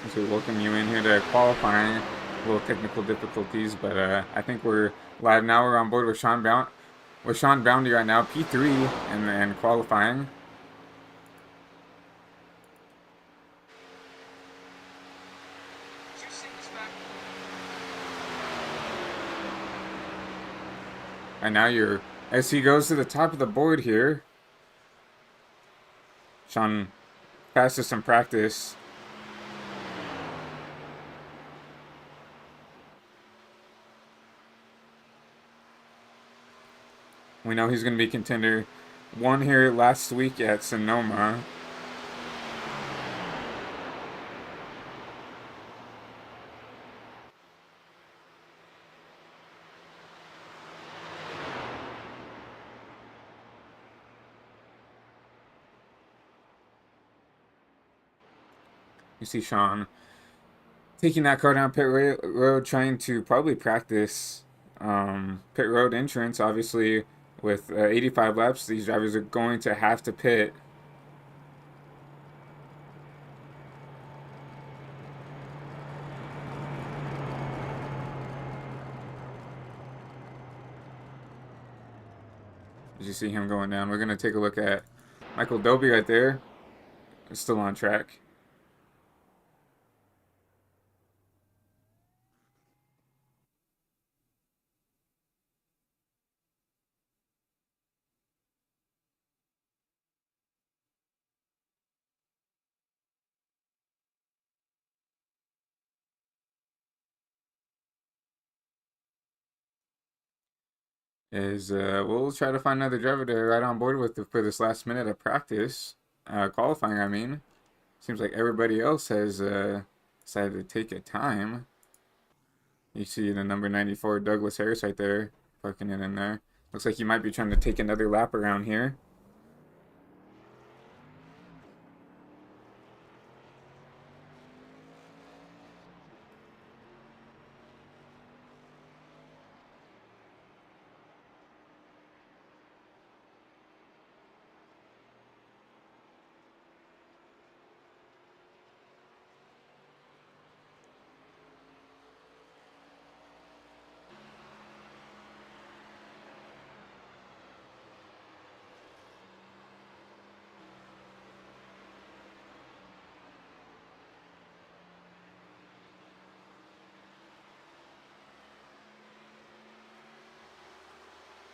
So we welcome you in here to qualifying. A little technical difficulties, but I think we're live now. We're on board with Sean Boundy right now, P3, and then qualifying. And now as he goes to the top of the board here, Sean passes some practice. We know he's going to be contender one here last week at Sonoma. You see Sean taking that car down road, trying to probably practice pit road entrance. Obviously, with 85 laps, these drivers are going to have to pit. As you see him going down, we're going to take a look at Michael Doby right there. It's still on track. We'll try to find another driver to ride on board with for this last minute of practice, qualifying. I mean, seems like everybody else has decided to take a time. You see the number 94 Douglas Harris right there, parking it in there. Looks like he might be trying to take another lap around here.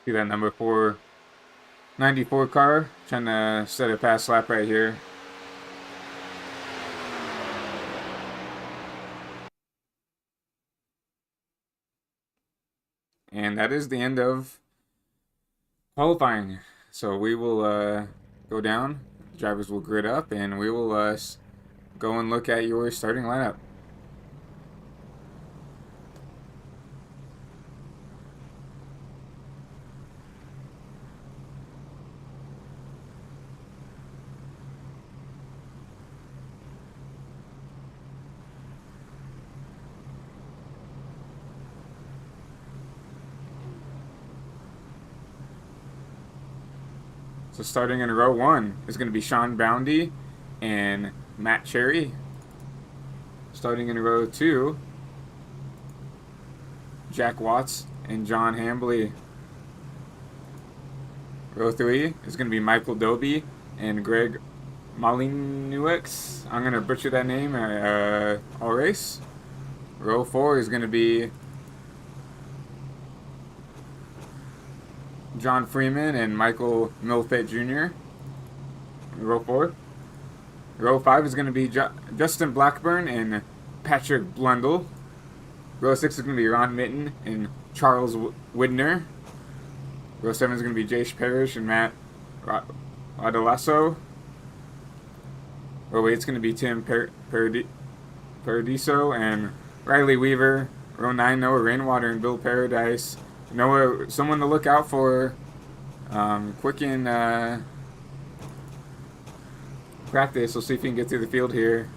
See that number 494 car trying to set a pass lap right here. And that is the end of qualifying. So we will go down, drivers will grid up, and we will go and look at your starting lineup. So starting in row 1 is going to be Sean Boundy and Matt Cherry. Starting in row 2, Jack Watts and John Hambly. Row 3 is going to be Michael Doby and Greg Malinowicz. I'm going to butcher that name, all race. Row 4 is going to be John Freeman and Michael Milfett Jr. Row 4. Row 5 is going to be Justin Blackburn and Patrick Blundell. Row 6 is going to be Ron Mitten and Charles Widner. Row 7 is going to be Jace Parrish and Matt Radalasso. Row 8 is going to be Tim Paradiso and Riley Weaver. Row 9, Noah Rainwater and Bill Paradise. Noah, someone to look out for. Quick in practice. We'll see if he can get through the field here.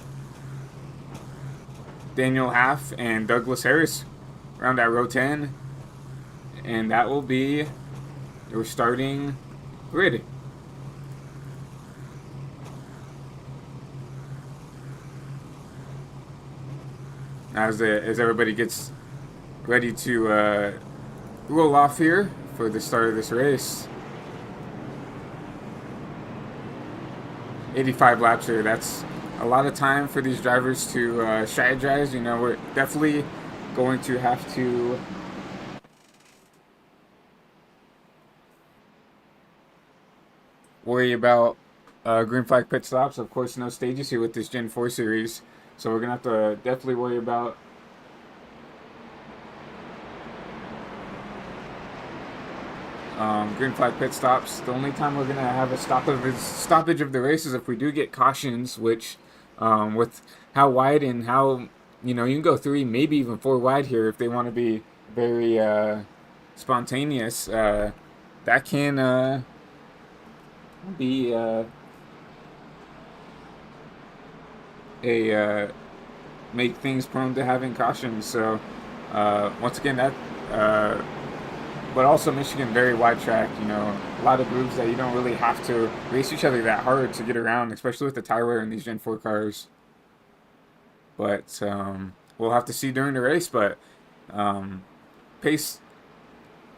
Daniel Half and Douglas Harris round out row 10. And that will be your starting grid. as everybody gets ready to roll off here for the start of this race. 85 laps here. That's a lot of time for these drivers to strategize. You know, we're definitely going to have to worry about green flag pit stops. Of course, no stages here with this Gen 4 series. So we're going to have to definitely worry about green flag pit stops. The only time we're going to have a stoppage of the race is if we do get cautions, which with how wide and how, you know, you can go 3, maybe even 4 wide here if they want to be very spontaneous. That can be make things prone to having cautions. So once again, that but also Michigan, very wide track, you know, a lot of grooves that you don't really have to race each other that hard to get around, especially with the tire wear in these Gen 4 cars. But we'll have to see during the race. But pace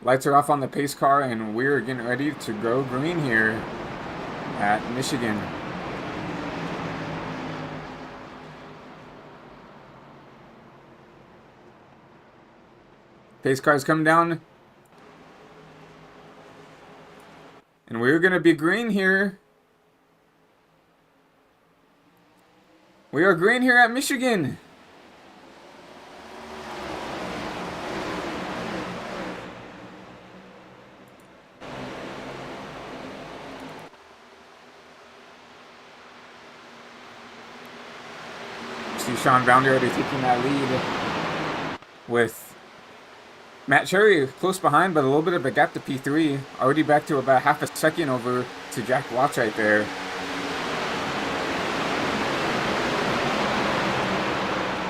lights are off on the pace car, and we're getting ready to go green here at Michigan. Pace car's coming down. And we're going to be green here. We are green here at Michigan. See Sean Bounder already taking that lead with Matt Cherry close behind, but a little bit of a gap to P3. Already back to about half a second over to Jack Watts right there.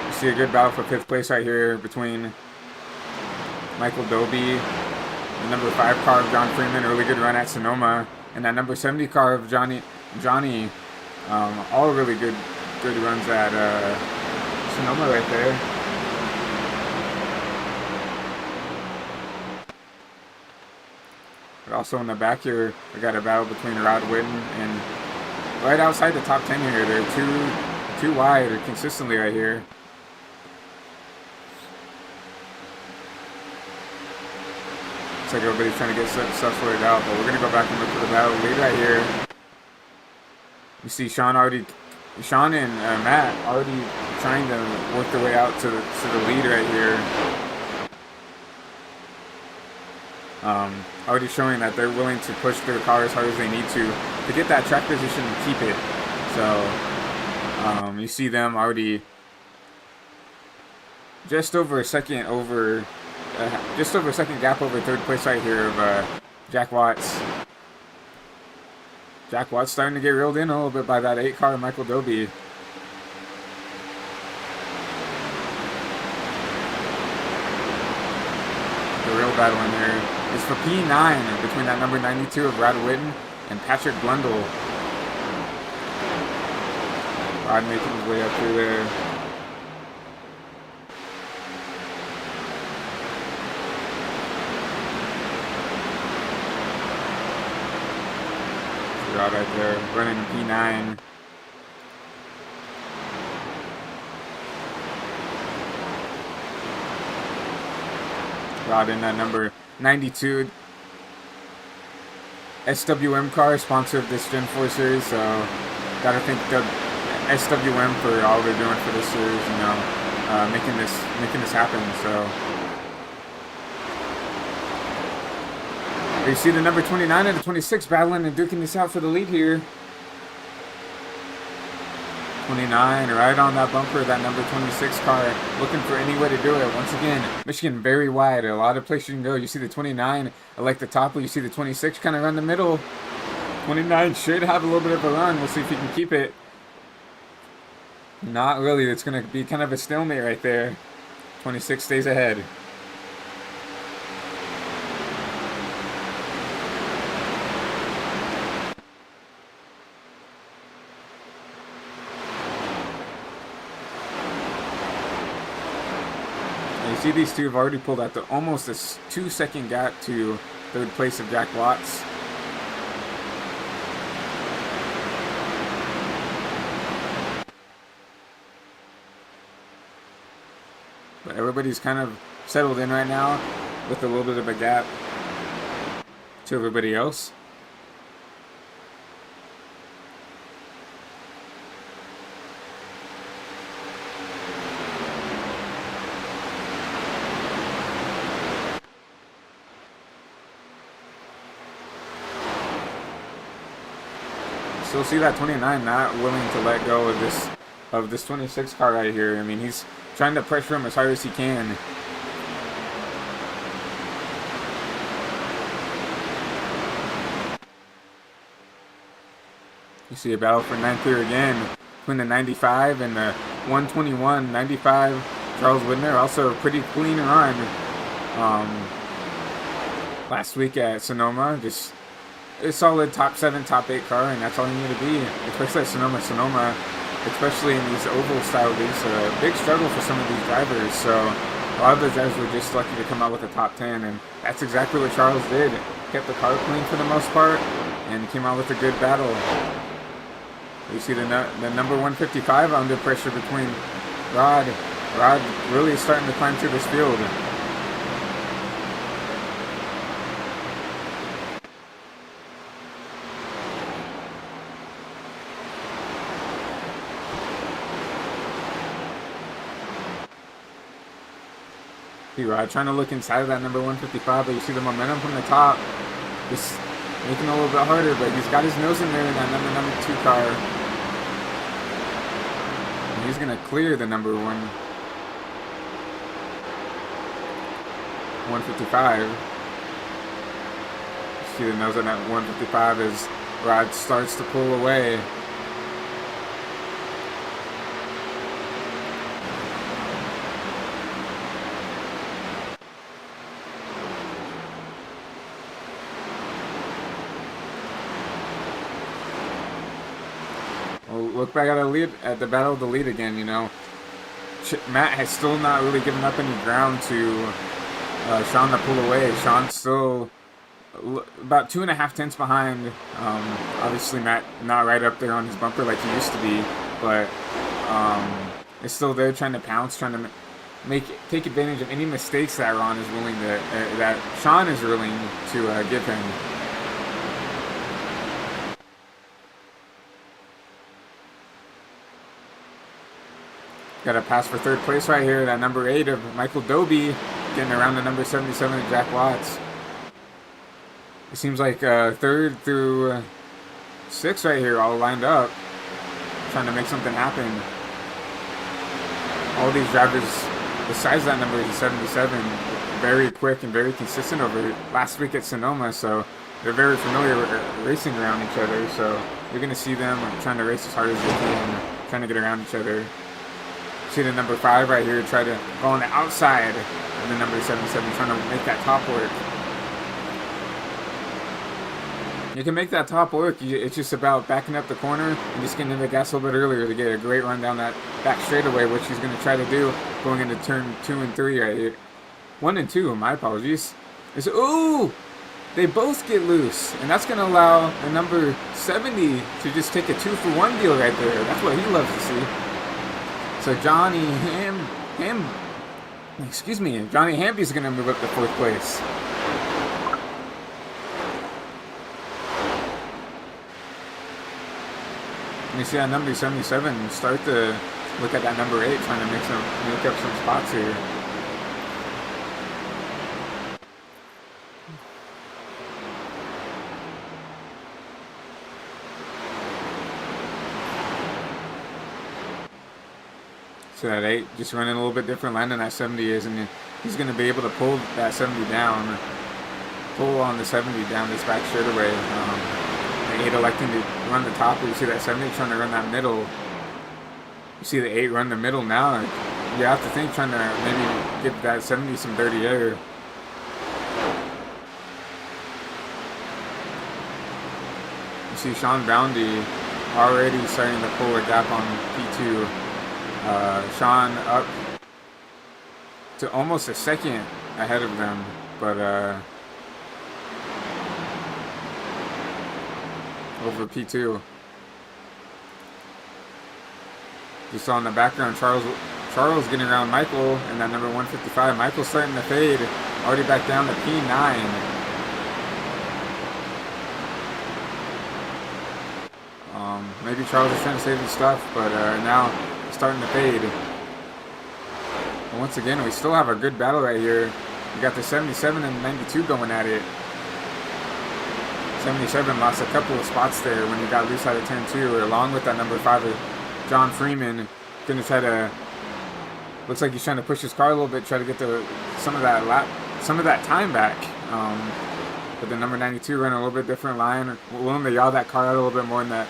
You see a good battle for 5th place right here between Michael Doby, the number 5 car of John Freeman, early good run at Sonoma, and that number 70 car of Johnny. All really good runs at Sonoma right there. But also in the back here, we got a battle between Rod Whitten and right outside the top 10 here. They're too wide or consistently right here. Looks like everybody's trying to get stuff sorted out, but we're going to go back and look for the battle lead right here. You see Sean and Matt already trying to work their way out to the lead right here. Already showing that they're willing to push their car as hard as they need to get that track position and keep it. So you see them already just over a second gap over 3rd place right here of Jack Watts. Jack Watts starting to get reeled in a little bit by that 8 car of Michael Doby. The real battle in here is for P9 between that number 92 of Rod Whitten and Patrick Blundell. Rod making his way up through there. Rod right there, running P9. Rod in that number 92 SWM car, sponsor of this Gen 4 series, so gotta thank the SWM for all they're doing for this series, you know, making this happen. So you see the number 29 and the 26 battling and duking this out for the lead here. 29 right on that bumper, that number 26 car, looking for any way to do it. Once again, Michigan very wide, a lot of places you can go. You see the 29 like the top, you see the 26 kind of run the middle. 29 should have a little bit of a run. We'll see if he can keep it. Not really. It's going to be kind of a stalemate right there. 26 stays ahead. see these two have already pulled out almost a 2-second gap to third place of Jack Watts. But everybody's kind of settled in right now with a little bit of a gap to everybody else. Still see that 29 not willing to let go of this 26 car right here. I mean, he's trying to pressure him as hard as he can. You see a battle for 9th here again between the 95 and the 121. 95, Charles Widner, also a pretty clean run last week at Sonoma. Just a solid top 7, top 8 car, and that's all you need to be, especially at Sonoma. Sonoma, especially in these oval style leagues, a big struggle for some of these drivers. So a lot of the drivers were just lucky to come out with a top 10, and that's exactly what Charles did. Kept the car clean for the most part and came out with a good battle. You see the number 155 under pressure between Rod. Rod really starting to climb through this field. Rod trying to look inside of that number 155, but you see the momentum from the top just making it a little bit harder, but he's got his nose in there in that number 2 car. And he's going to clear the number 155. You see the nose on that 155 as Rod starts to pull away. Look back at the battle of the lead again. You know, Matt has still not really given up any ground to Sean to pull away. Sean's still about 2.5 tenths behind. Obviously, Matt not right up there on his bumper like he used to be, but is still there trying to pounce, trying to take advantage of any mistakes that Ron is willing to, that Sean is willing to give him. Got a pass for third place right here. That number 8 of Michael Doby getting around the number 77 of Jack Watts. It seems like 3rd through 6th right here all lined up, trying to make something happen. All these drivers, besides that number 77, very quick and very consistent over last week at Sonoma, so they're very familiar with racing around each other. So you're going to see them trying to race as hard as they can, trying to get around each other. See the number 5 right here, try to go on the outside of the number 77, trying to make that top work. You can make that top work. It's just about backing up the corner and just getting in the gas a little bit earlier to get a great run down that back straightaway, which he's going to try to do going into turn 2 and 3 right here. 1 and 2, my apologies. Ooh! They both get loose, and that's going to allow the number 70 to just take a 2-for-1 deal right there. That's what he loves to see. So Johnny Johnny Hamby's going to move up to 4th place. And you see that number 77 start to look at that number 8, trying to make up some spots here. So that 8 just running a little bit different line than that 70 is, and he's going to be able to pull that 70 down, pull on the 70 down this back straightaway. The 8 electing to run the top, you see that 70 trying to run that middle. You see the 8 run the middle now. You have to think trying to maybe give that 70 some dirty air. You see Sean Boundy already starting to pull a gap on P2. Sean up to almost a second ahead of them, but over P2. You saw in the background Charles getting around Michael in that number 155. Michael's starting to fade, already back down to P9. Maybe Charles is trying to save his stuff, but now it's starting to fade. And once again, we still have a good battle right here. We got the 77 and 92 going at it. 77 lost a couple of spots there when he got loose out of turn 2, along with that number 5 of John Freeman. Gonna try to, looks like he's trying to push his car a little bit, try to get some of that time back. But the number 92 ran a little bit different line, willing to yaw that car out a little bit more than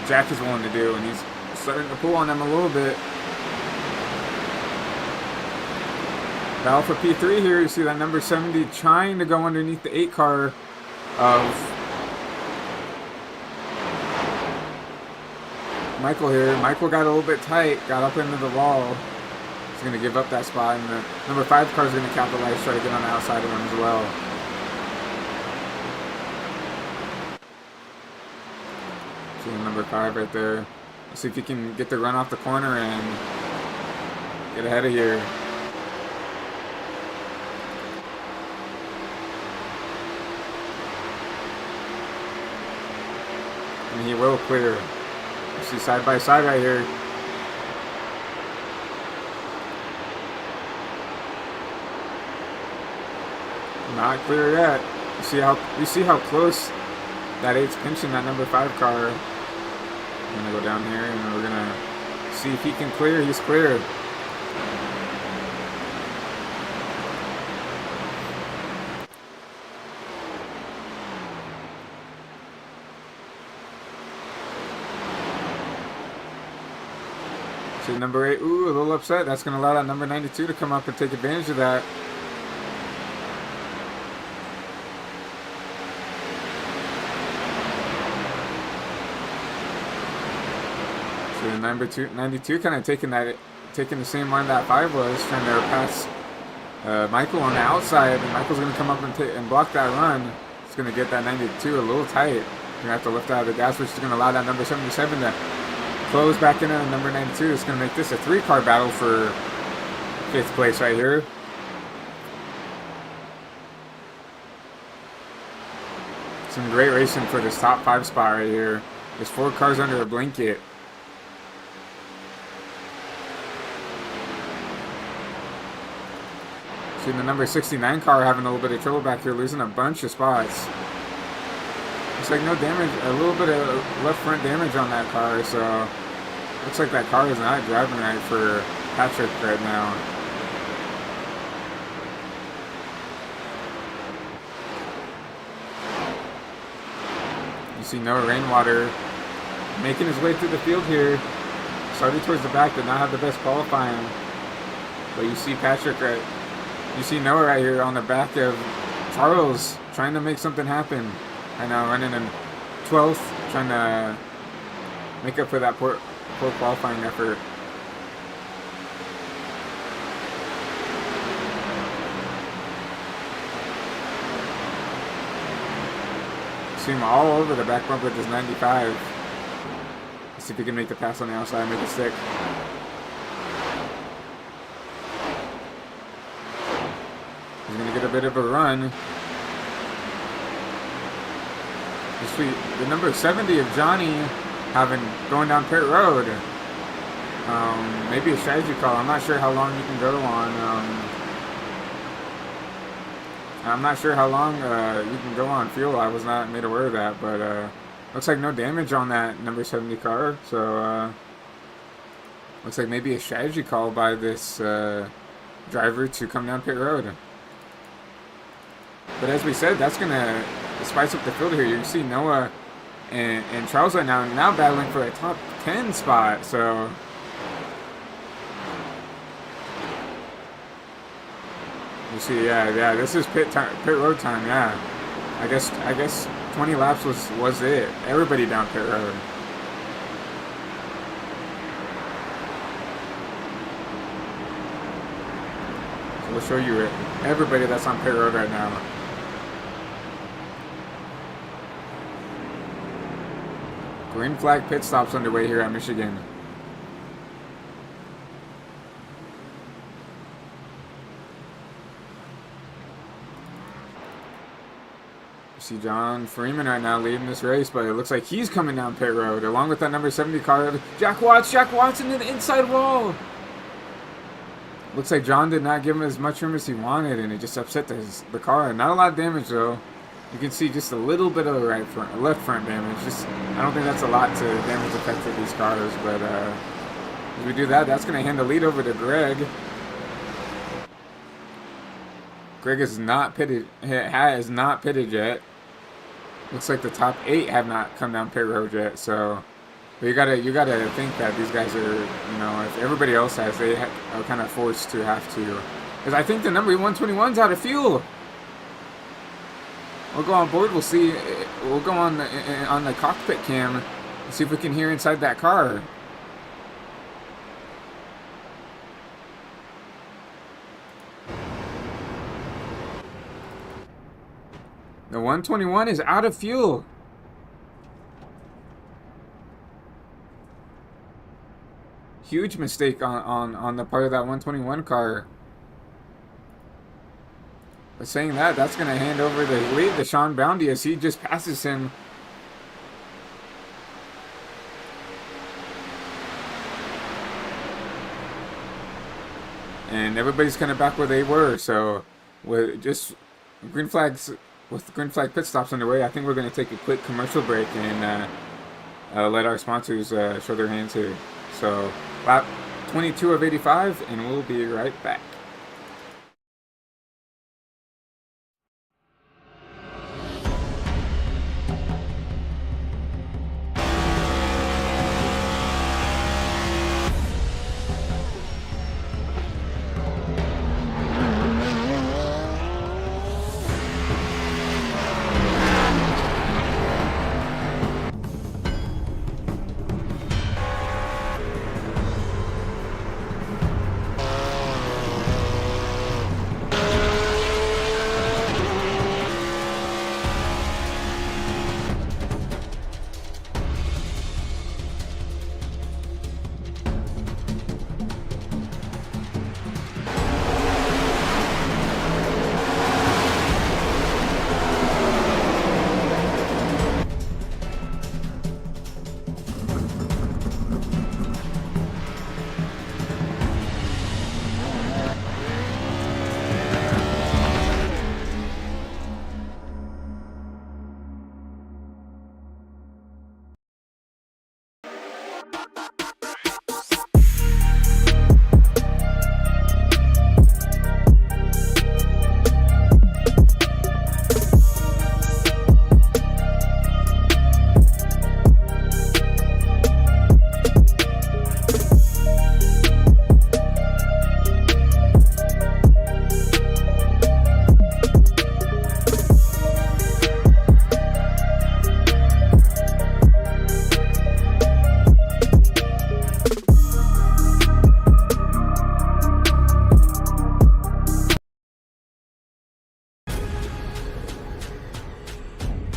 Jack is willing to do, and he's starting to pull on them a little bit. Battle for P3 here. You see that number 70 trying to go underneath the 8 car of Michael here. Michael got a little bit tight, got up into the wall. He's going to give up that spot, and the number 5 car is going to capitalize, try to get on the outside of him as well. See number 5 right there. Let's see if he can get the run off the corner and get ahead of here. And he will clear. You see side by side right here. Not clear yet. You see how close that 8's pinching that number 5 car. I'm gonna go down here and we're gonna see if he can clear. He's cleared. See number 8, ooh, a little upset. That's gonna allow that number 92 to come up and take advantage of that. So the number 92 kind of taking the same line that 5 was, trying to pass Michael on the outside, and Michael's going to come up and block that run. It's going to get that 92 a little tight. You're going to have to lift out of the gas, which is going to allow that number 77 to close back in on number 92. It's going to make this a 3-car battle for 5th place right here. Some great racing for this top 5 spot right here. There's 4 cars under a blanket. See the number 69 car having a little bit of trouble back here, losing a bunch of spots. Looks like no damage, a little bit of left front damage on that car, so looks like that car is not driving right for Patrick right now. You see Noah Rainwater making his way through the field here. Started towards the back, did not have the best qualifying. But you see Patrick right. You see Noah right here on the back of Charles, trying to make something happen. Right now running in 12th, trying to make up for that poor qualifying effort. See him all over the back bumper with this 95. Let's see if he can make the pass on the outside and make it stick. He's going to get a bit of a run. The number 70 of Johnny going down pit road. Maybe a strategy call. I'm not sure how long you can go on. I'm not sure how long you can go on fuel. I was not made aware of that, but looks like no damage on that number 70 car. So looks like maybe a strategy call by this driver to come down pit road. But as we said, that's going to spice up the field here. You see Noah and Charles right now battling for a top 10 spot. So you see, yeah, this is pit road time. Yeah, I guess 20 laps was it. Everybody down pit road. We'll show you everybody that's on pit road right now. Green flag pit stops underway here at Michigan. See John Freeman right now leading this race, but it looks like he's coming down pit road along with that number 70 car. Jack Watts into the inside wall. Looks like John did not give him as much room as he wanted, and it just upset the car. Not a lot of damage though. You can see just a little bit of left front damage. I don't think that's a lot to damage effect for these cars, but as we do that, that's going to hand the lead over to Greg. Greg is not pitted. Has not pitted yet. Looks like the top 8 have not come down pit road yet. So, but you gotta think that these guys are, if everybody else has, they are kind of forced to have to. Because I think the number 121's out of fuel. We'll go on board. We'll see. We'll go on the cockpit cam and see if we can hear inside that car. The 121 is out of fuel. Huge mistake on the part of that 121 car. But saying that, that's going to hand over the lead to Sean Boundy as he just passes him. And everybody's kind of back where they were. So with green flag pit stops underway, I think we're going to take a quick commercial break and let our sponsors show their hands here. So lap 22 of 85, and we'll be right back.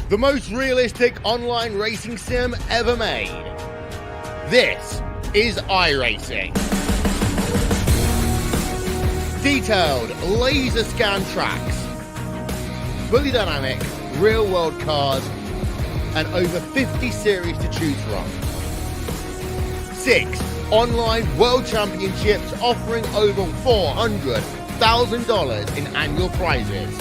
The most realistic online racing sim ever made. This is iRacing. Detailed laser scan tracks, fully dynamic real world cars, and over 50 series to choose from. 6 online world championships offering over $400,000 in annual prizes.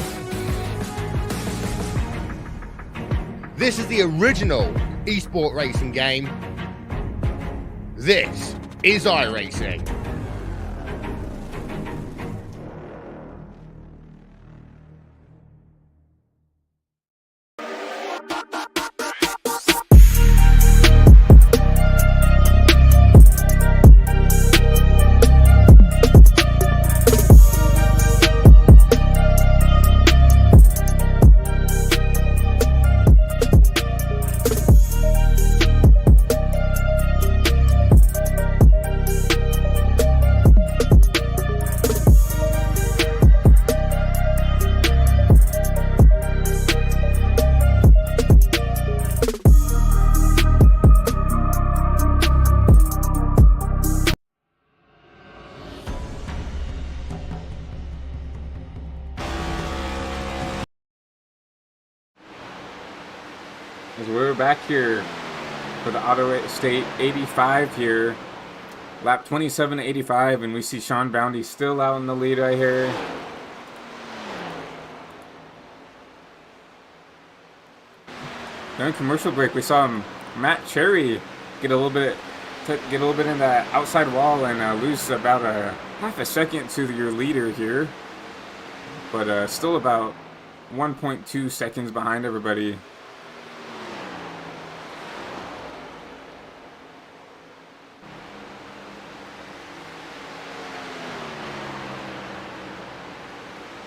This is the original esport racing game. This is iRacing. As we're back here for the Auto State 85 here. Lap 27 to 85, and we see Sean Bounty still out in the lead right here. During commercial break, we saw Matt Cherry get a little bit in that outside wall and lose about a half a second to your leader here, but still about 1.2 seconds behind everybody.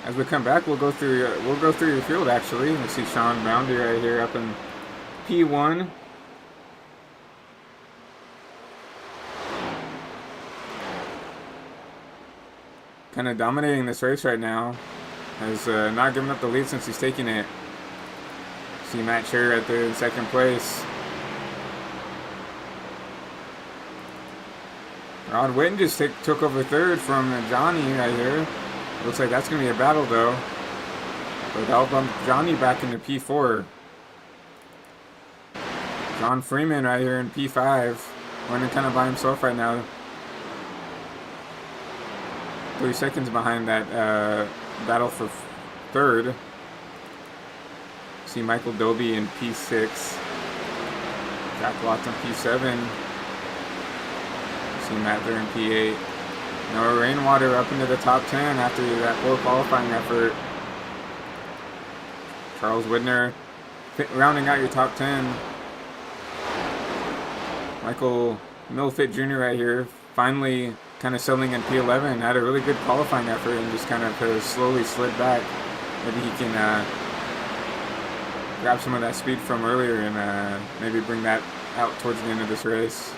As we come back, we'll go through your field. Actually, we see Sean Boundy right here up in P1. Kind of dominating this race right now. Has not given up the lead since he's taken it. See Matt Cherry right there in second place. Rod Witten just took over third from Johnny right here. Looks like that's going to be a battle, though. But that'll bump Johnny back into P4. John Freeman right here in P5. Running kind of by himself right now. 3 seconds behind that battle for third. See Michael Doby in P6. Jack Watts in P7. See Matt there in P8. Noah Rainwater up into the top 10 after that poor qualifying effort. Charles Widner rounding out your top 10. Michael Milfit Jr. right here, finally kind of settling in P11. Had a really good qualifying effort and just kind of slowly slid back. Maybe he can grab some of that speed from earlier and maybe bring that out towards the end of this race.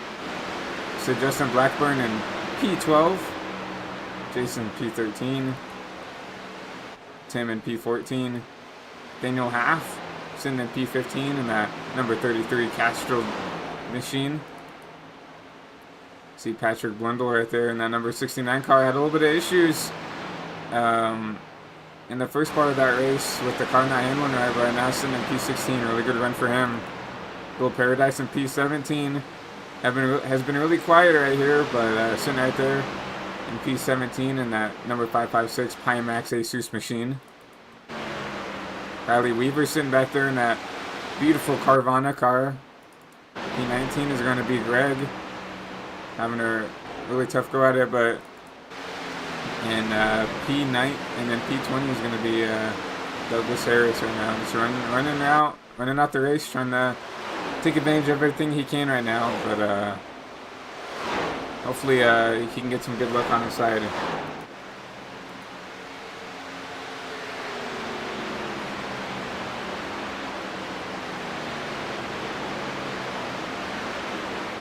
So Justin Blackburn in P12. Jason P13, Tim in P14, Daniel Half sitting in P15 in that number 33 Castro machine. See Patrick Blundell right there in that number 69 car. Had a little bit of issues in the first part of that race with the car not handling right, but now sitting in P16. Really good run for him. Bill Paradise in P17 has been really quiet right here, but sitting right there in P17 in that number 556 Pimax Asus machine. Riley Weaver sitting back there in that beautiful Carvana car. P19 is going to be Greg. Having a really tough go at it, but in P9 and then P20 is going to be Douglas Harris right now. Just running out the race, trying to take advantage of everything he can right now, but hopefully he can get some good luck on his side.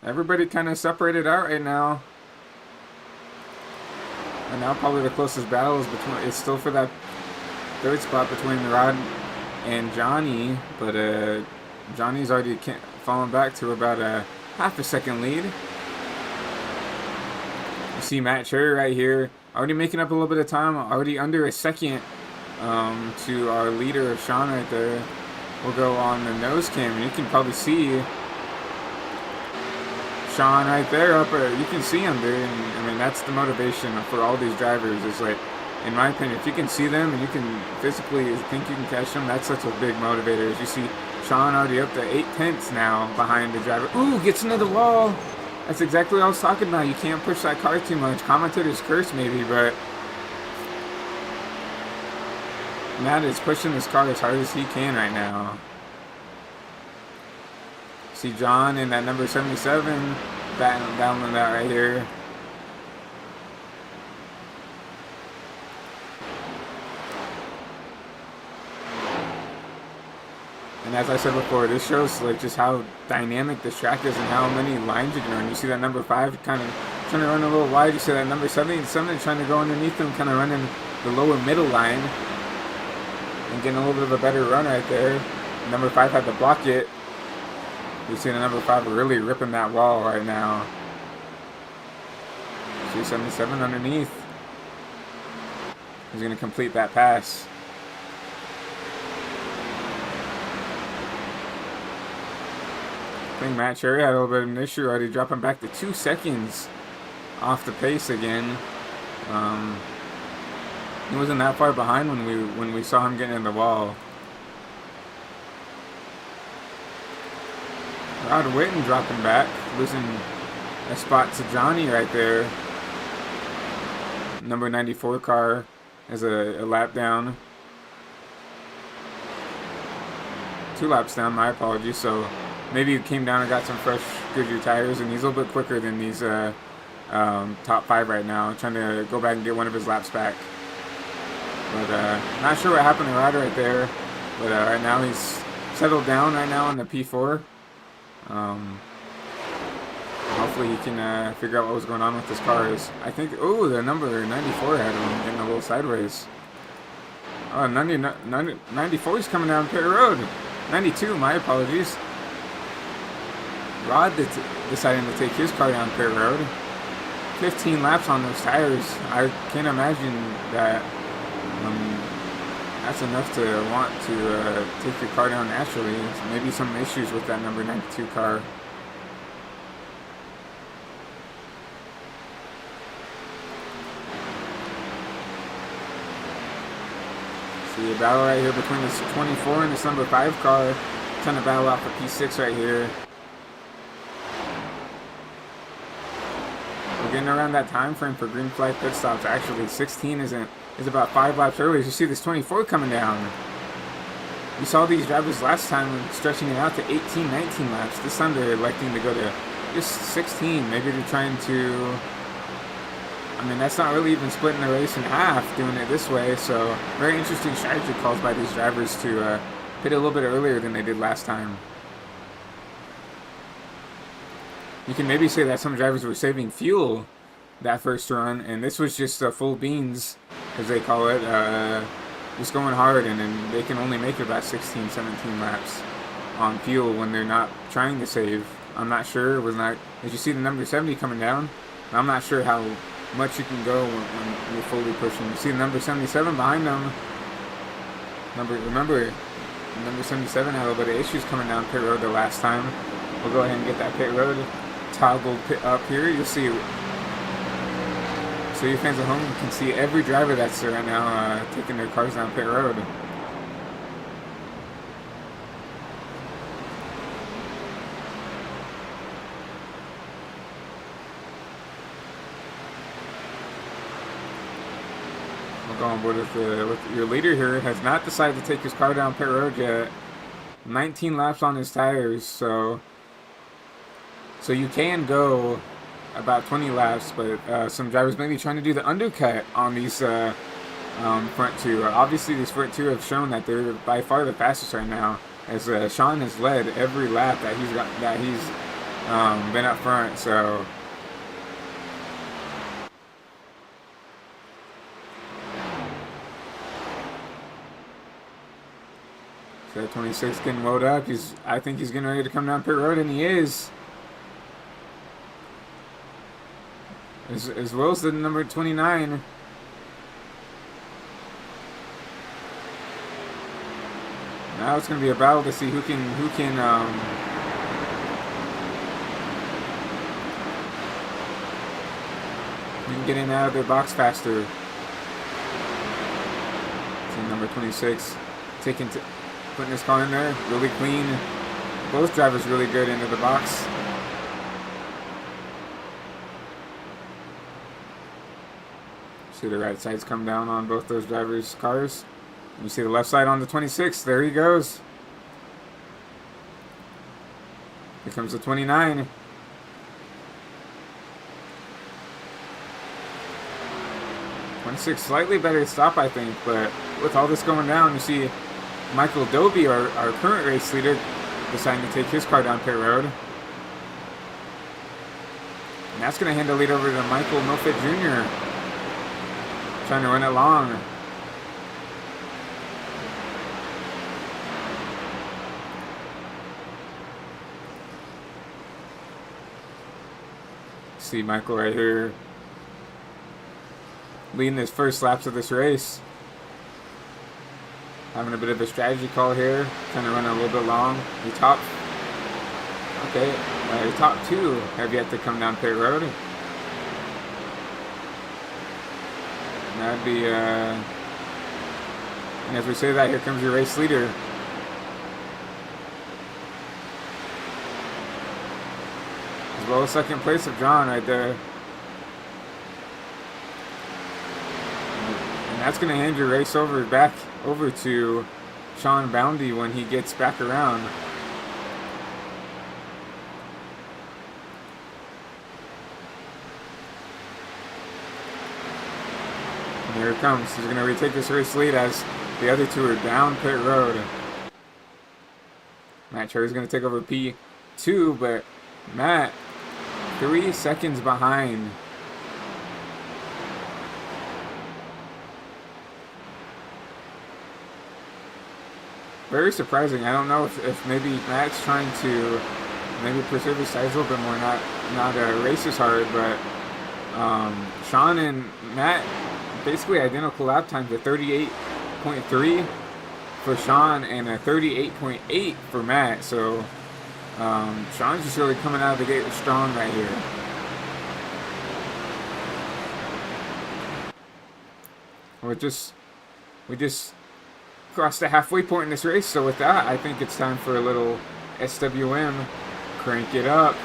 Everybody kind of separated out right now. And now probably the closest battle is still for that third spot between Rod and Johnny. But Johnny's already fallen back to about a half a second lead. You see Matt Cherry right here, already making up a little bit of time, already under a second to our leader, Sean, right there. We'll go on the nose cam, and you can probably see Sean right there up. You can see him there, and I mean that's the motivation for all these drivers. Is like, in my opinion, if you can see them and you can physically think you can catch them, that's such a big motivator. As you see Sean already up to 8/10 now behind the driver. Ooh, gets into the wall. That's exactly what I was talking about. You can't push that car too much. Commentators curse maybe, but Matt is pushing this car as hard as he can right now. See John in that number 77 battling that right here. And as I said before, this shows like just how dynamic this track is and how many lines you can run. You see that number 5 kind of trying to run a little wide. You see that number 77 trying to go underneath them, kind of running the lower middle line and getting a little bit of a better run right there. Number 5 had to block it. You see the number 5 really ripping that wall right now. See 77 underneath. He's going to complete that pass. I think Matt Cherry had a little bit of an issue already, dropping back to 2 seconds off the pace again. He wasn't that far behind when we saw him getting in the wall. Rod Witten dropping back, losing a spot to Johnny right there. Number 94 car is a lap down. 2 laps down, my apologies. So maybe he came down and got some fresh Goodyear tires, and he's a little bit quicker than these top 5 right now, trying to go back and get one of his laps back. But not sure what happened to Rod right there, but right now he's settled down right now on the P4. Hopefully he can figure out what was going on with his cars. I think, oh, the number 94 had him getting a little sideways. Oh, 94 is coming down pit road. 92, my apologies. Rod deciding to take his car down pit road. 15 laps on those tires. I can't imagine that that's enough to want to take your car down naturally. Maybe some issues with that number 92 car. See a battle right here between this 24 and this number 5 car. Trying to battle out for P6 right here. We're getting around that time frame for green flag pit stops. Actually, 16 is about 5 laps early. You see this 24 coming down. We saw these drivers last time stretching it out to 18, 19 laps. This time they're electing to go to just 16. Maybe they're trying to... I mean, that's not really even splitting the race in half, doing it this way. So, very interesting strategy calls by these drivers to pit a little bit earlier than they did last time. You can maybe say that some drivers were saving fuel that first run, and this was just full beans, as they call it, just going hard, and then they can only make about 16, 17 laps on fuel when they're not trying to save. I'm not sure. As you see the number 70 coming down, I'm not sure how much you can go when you're fully pushing. You see the number 77 behind them. Remember, number 77 had a little bit of issues coming down pit road the last time. We'll go ahead and get that pit road toggled up here. You'll see, so you fans at home can see every driver that's right now taking their cars down pit road. We'll go on board with your leader here. Has not decided to take his car down pit road yet. 19 laps on his tires, so you can go about 20 laps, but some drivers may be trying to do the undercut on these front two. Obviously, these front two have shown that they're by far the fastest right now, as Sean has led every lap that he's been up front. So that 26 getting loaded up. I think he's getting ready to come down pit road, and he is. As well as the number 29. Now it's going to be a battle to see who can get in and out of their box faster. See number 26 putting his car in there, really clean. Both drivers really good into the box. See the right sides come down on both those drivers' cars. You see the left side on the 26. There he goes. Here comes the 29. Slightly better stop, I think, but with all this going down, you see Michael Doby, our current race leader, deciding to take his car down pit road. And that's going to hand the lead over to Michael Milfit Jr., trying to run it long. See Michael right here leading his first laps of this race. Having a bit of a strategy call here, trying to run it a little bit long. Okay, the top two have yet to come down pit road. That'd be, and as we say that, here comes your race leader. As well as second place of John right there. And that's going to hand your race back over to Sean Boundy when he gets back around. And here it comes. He's going to retake this race lead as the other two are down pit road. Matt Cherry's going to take over P2, but Matt 3 seconds behind. Very surprising. I don't know if maybe Matt's trying to maybe preserve his size a little bit more, not race as hard, but Sean and Matt basically identical lap times, a 38.3 for Sean and a 38.8 for Matt. So Sean's just really coming out of the gate strong right here. We just crossed the halfway point in this race, so with that, I think it's time for a little SWM. Crank it up.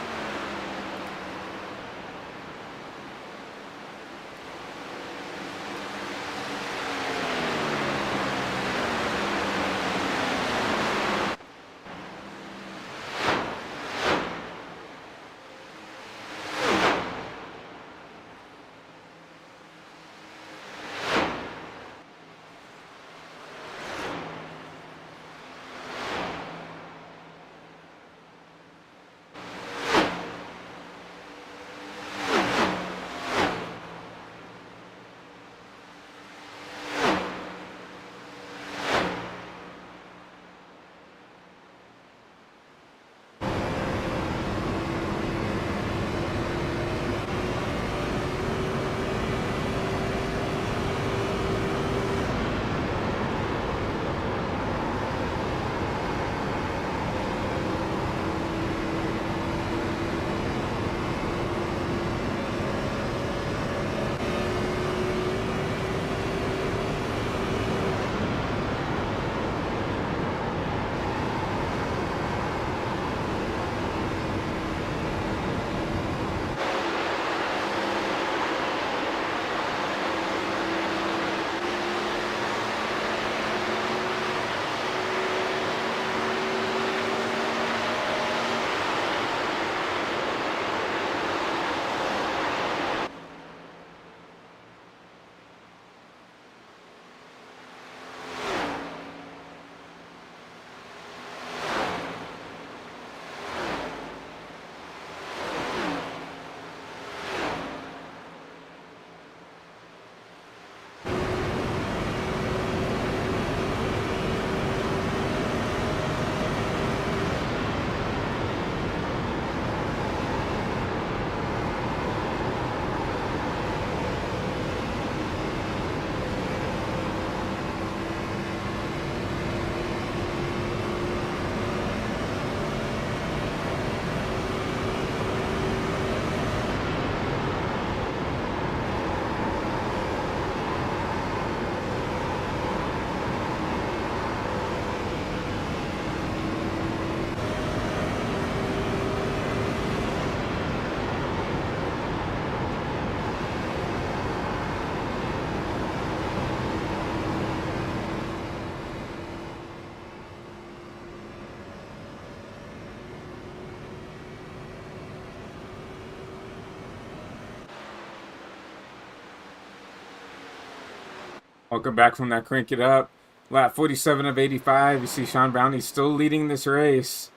Welcome back from that crank it up. Lap 47 of 85. You see Sean Bounty still leading this race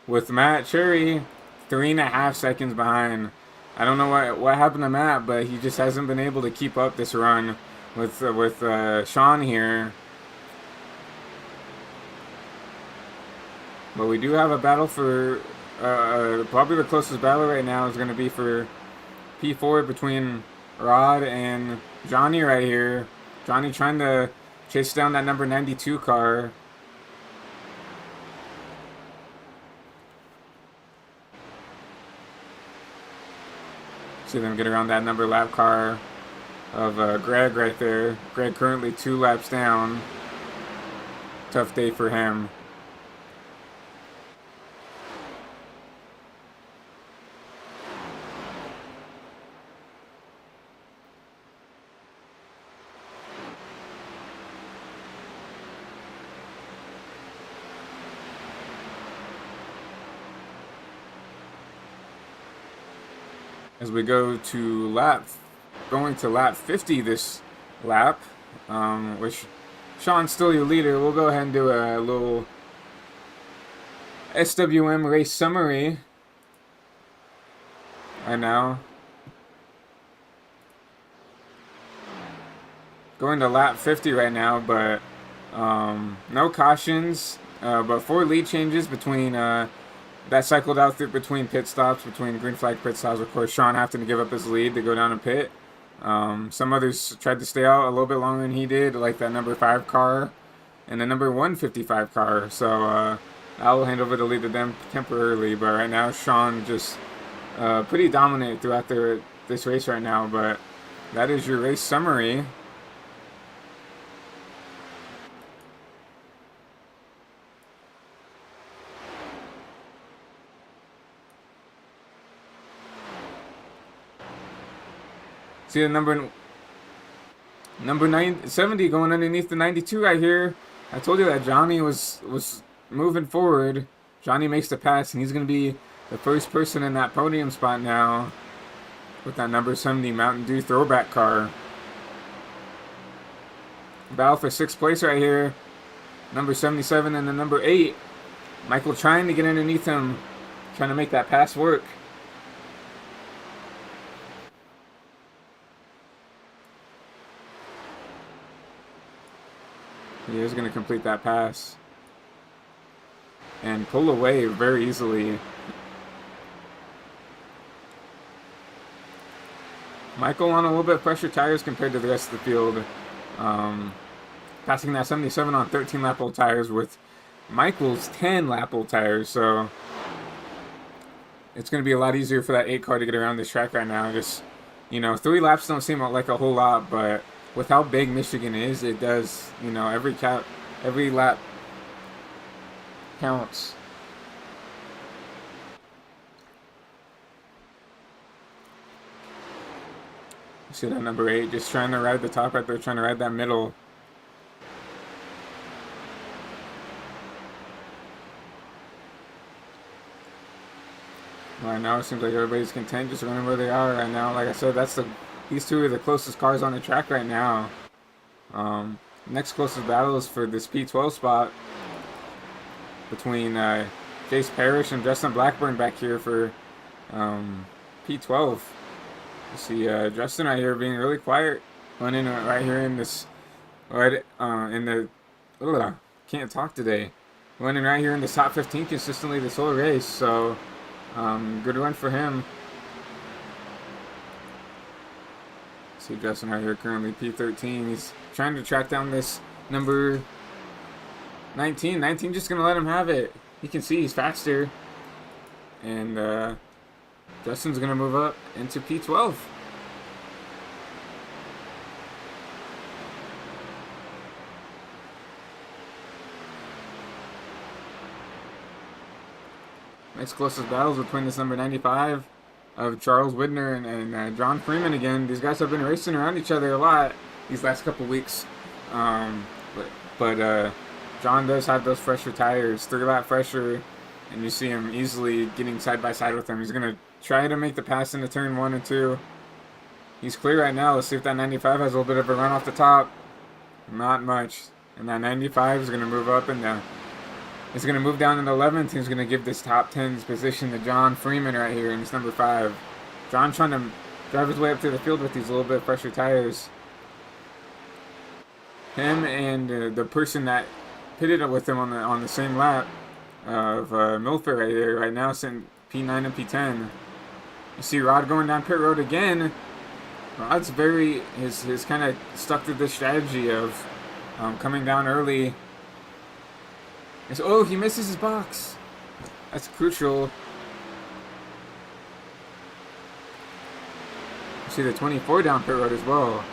with Matt Cherry 3.5 seconds behind. I don't know what happened to Matt, but he just hasn't been able to keep up this run with Sean here. But we do have a battle for probably the closest battle right now is going to be for P4 between Rod and Johnny right here. Johnny trying to chase down that number 92 car. See them get around that number lap car of Greg right there. Greg currently 2 laps down. Tough day for him. As we go to going to lap 50 this lap, which Sean's still your leader. We'll go ahead and do a little SWM race summary right now. Going to lap 50 right now, but no cautions, but 4 lead changes between that cycled out through between pit stops, between green flag pit stops. Of course, Sean having to give up his lead to go down and pit. Some others tried to stay out a little bit longer than he did, like that number 5 car and the number 155 car. So I will hand over the lead to them temporarily. But right now, Sean just pretty dominant throughout this race right now. But that is your race summary. See the number 70 going underneath the 92 right here. I told you that Johnny was moving forward. Johnny makes the pass, and he's going to be the first person in that podium spot now with that number 70 Mountain Dew throwback car. Battle for 6th place right here. Number 77 and the number 8. Michael trying to get underneath him, trying to make that pass work. He is going to complete that pass and pull away very easily. Michael on a little bit of pressure tires compared to the rest of the field. Passing that 77 on 13 lap old tires with Michael's 10 lap old tires. So it's going to be a lot easier for that 8 car to get around this track right now. Just, 3 laps don't seem like a whole lot, but with how big Michigan is, it does, every lap counts. See that number 8 just trying to ride the top right there, trying to ride that middle. Right now it seems like everybody's content just running where they are right now. Like I said, these 2 are the closest cars on the track right now. Next closest battle is for this P12 spot between Jace Parrish and Justin Blackburn back here for P12. You see Justin right here being really quiet, running right here in this, can't talk today. Running right here in the top 15 consistently this whole race, so good run for him. See Justin right here currently P13. He's trying to track down this number 19. 19 just going to let him have it. You can see he's faster. And Justin's going to move up into P12. Next closest battles between this number 95 of Charles Widner and John Freeman again. These guys have been racing around each other a lot these last couple weeks. But John does have those fresher tires, 3-lap fresher, and you see him easily getting side by side with them. He's going to try to make the pass into turn 1 and 2. He's clear right now. Let's see if that 95 has a little bit of a run off the top. Not much. And that 95 is going to move up and down. It's going to move down into 11th. He's going to give this top 10's position to John Freeman right here in this number 5. John trying to drive his way up to the field with these little bit fresher tires. Him and the person that pitted with him on the same lap of Milford right here right now, sitting P9 and P10. You see Rod going down pit road again. Rod's has kind of stuck to this strategy of coming down early. Oh, he misses his box. That's crucial. see the 24 down pit road as well.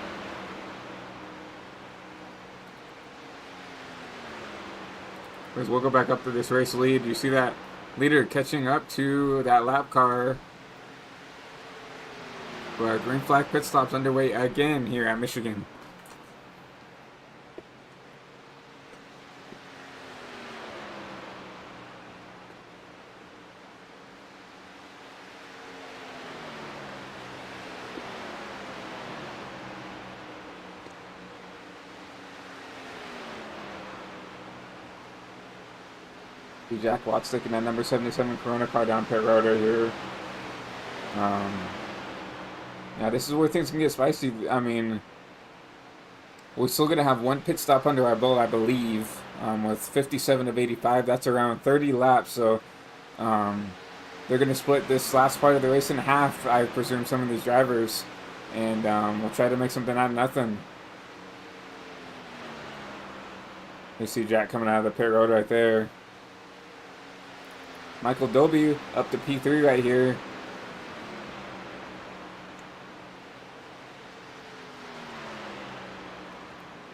Because we'll go back up to this race lead. You see that leader catching up to that lap car. But green flag pit stops underway again here at Michigan. Jack Watts taking that number 77 Corona car down pit road right here. Now this is where things can get spicy. I mean, we're still going to have one pit stop under our belt, I believe, with 57 of 85. That's around 30 laps, so they're going to split this last part of the race in half, I presume, some of these drivers, and we'll try to make something out of nothing. You see Jack coming out of the pit road right there. Michael Doby up to P3 right here.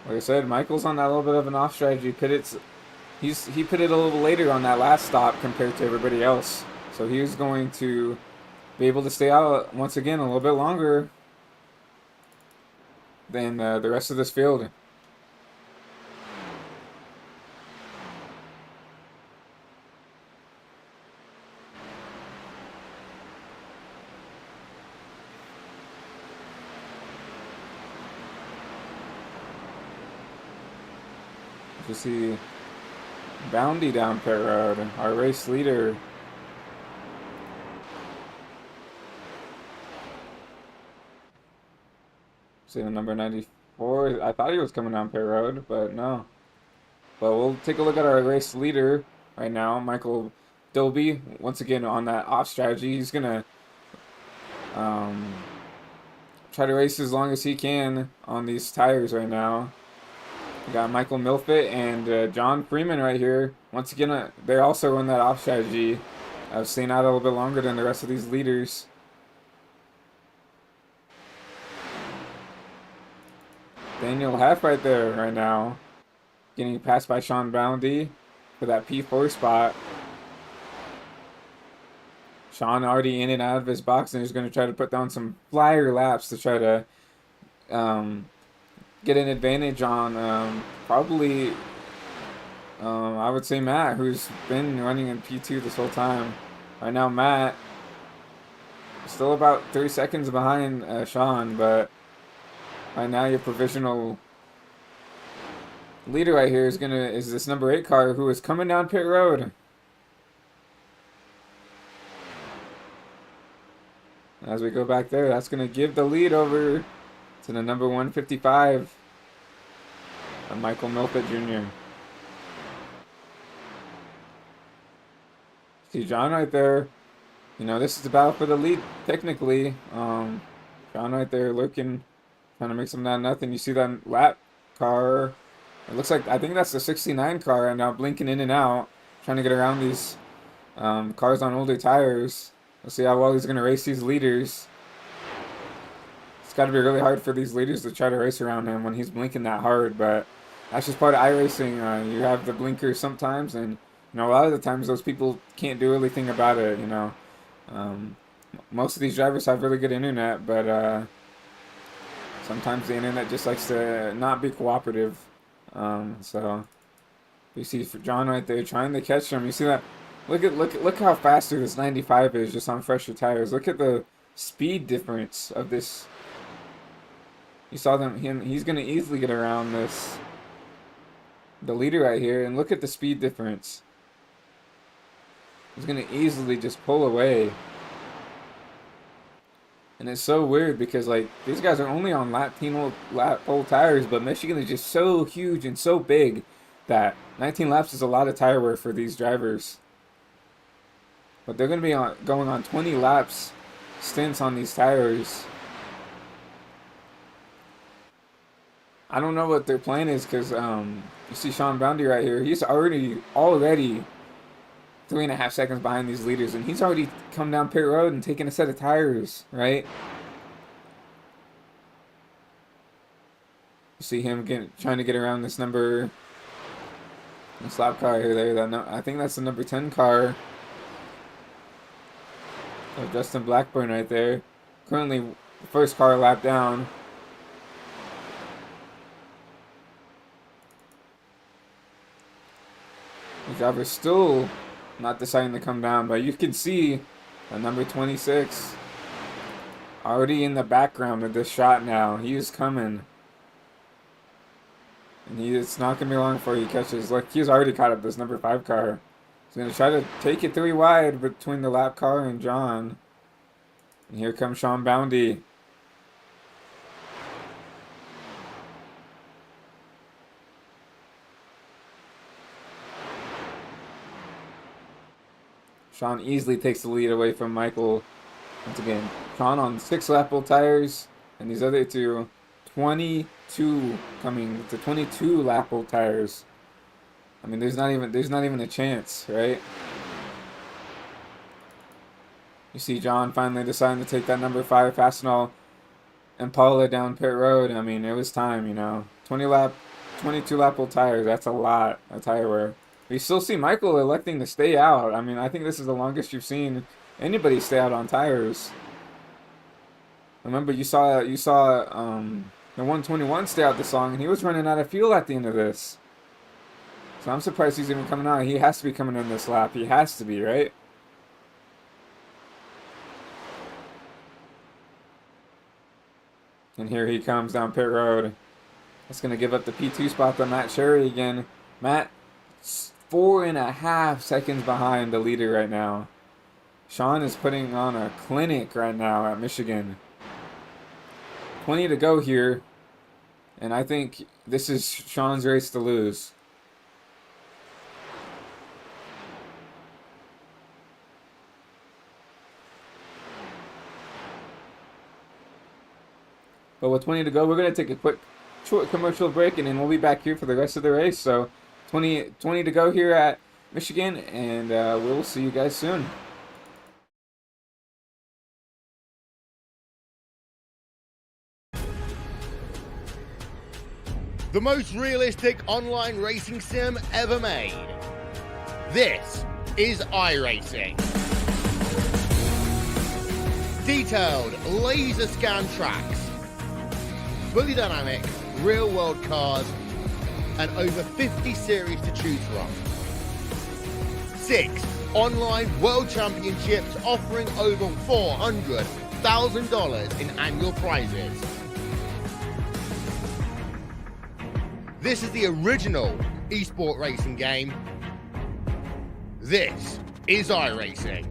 Like I said, Michael's on that little bit of an off strategy. He pitted a little later on that last stop compared to everybody else. So he's going to be able to stay out once again a little bit longer than the rest of this field. You see Boundy down pit road, our race leader. See the number 94. I thought he was coming down pit road, but no. But we'll take a look at our race leader right now, Michael Doby. Once again on that off strategy, he's gonna try to race as long as he can on these tires right now. We got Michael Milfit and John Freeman right here. Once again, they're also on that off strategy of staying out a little bit longer than the rest of these leaders. Daniel Heff right there right now, getting passed by Sean Boundy for that P4 spot. Sean already in and out of his box, and he's going to try to put down some flyer laps to try to get an advantage on probably, I would say Matt, who's been running in P2 this whole time. Right now, Matt still about 3 seconds behind Sean, but right now your provisional leader right here is this number 8 car who is coming down pit road. As we go back there, that's going to give the lead over to the number 155 of Michael Milfit Jr. See John right there. You know, this is the battle for the lead, technically. John right there lurking, trying to make some nothing. You see that lap car. It looks like, I think that's the 69 car right now, blinking in and out, trying to get around these cars on older tires. We'll see how well he's going to race these leaders. It's got to be really hard for these leaders to try to race around him when he's blinking that hard, but that's just part of iRacing. You have the blinkers sometimes, and you know, a lot of the times those people can't do anything about it. You know, most of these drivers have really good internet, but sometimes the internet just likes to not be cooperative. So you see John right there trying to catch him. You see that? Look how faster this 95 is just on fresher tires. Look at the speed difference of this. You saw him. He's gonna easily get around the leader right here, and look at the speed difference. He's gonna easily just pull away. And it's so weird because, like, these guys are only on lap pole tires, but Michigan is just so huge and so big that 19 laps is a lot of tire wear for these drivers. But they're going to be going on 20 laps stints on these tires. I don't know what their plan is because you see Sean Boundy right here. He's already 3.5 seconds behind these leaders, and he's already come down pit road and taken a set of tires, right? You see him trying to get around this lap car here. I think that's the number 10 car. Oh, Justin Blackburn right there. Currently, first car lap down. The driver's still not deciding to come down, but you can see the number 26 already in the background of this shot now. He is coming. And it's not going to be long before he catches. Look, he's already caught up this number 5 car. He's going to try to take it 3 wide between the lap car and John. And here comes Sean Boundy. Sean easily takes the lead away from Michael. Once again, Sean on 6 lap-old tires, and these other two, 22 coming to 22 lap-old tires. I mean, there's not even a chance, right? You see John finally deciding to take that number 5 Fastenal Impala down pit road. I mean, it was time, you know. 22 lap-old tires. That's a lot of tire wear. You still see Michael electing to stay out. I mean, I think this is the longest you've seen anybody stay out on tires. Remember, you saw the 121 stay out this long, and he was running out of fuel at the end of this. So I'm surprised he's even coming out. He has to be coming in this lap. He has to be, right? And here he comes down pit road. That's going to give up the P2 spot to Matt Sherry again. Matt, 4.5 seconds behind the leader right now. Sean is putting on a clinic right now at Michigan. 20 to go here. And I think this is Sean's race to lose. But with 20 to go, we're going to take a short commercial break, and then we'll be back here for the rest of the race. So 20 to go here at Michigan, and we'll see you guys soon. The most realistic online racing sim ever made. This is iRacing. Detailed laser scan tracks, fully dynamic, real world cars, and over 50 series to choose from. 6 online world championships offering over $400,000 in annual prizes. This is the original esport racing game. This is iRacing.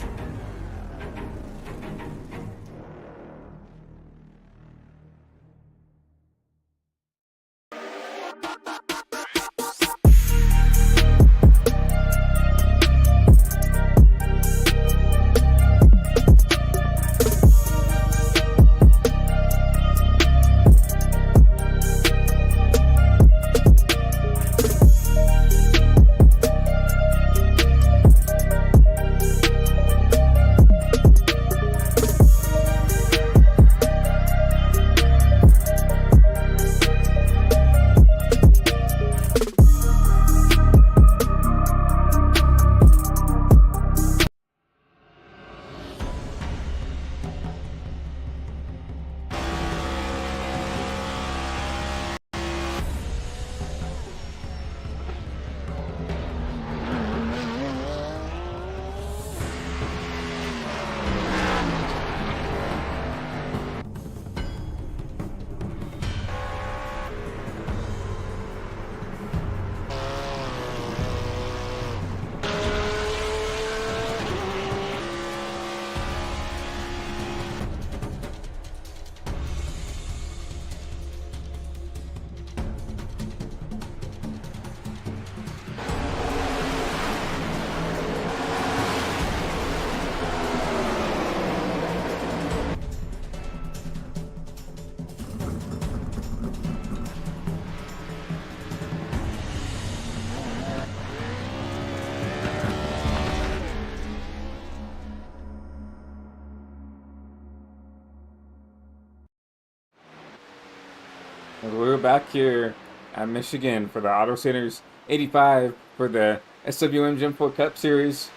We're back here at Michigan for the Auto Centers 85 for the SWM Gym 4 Cup Series,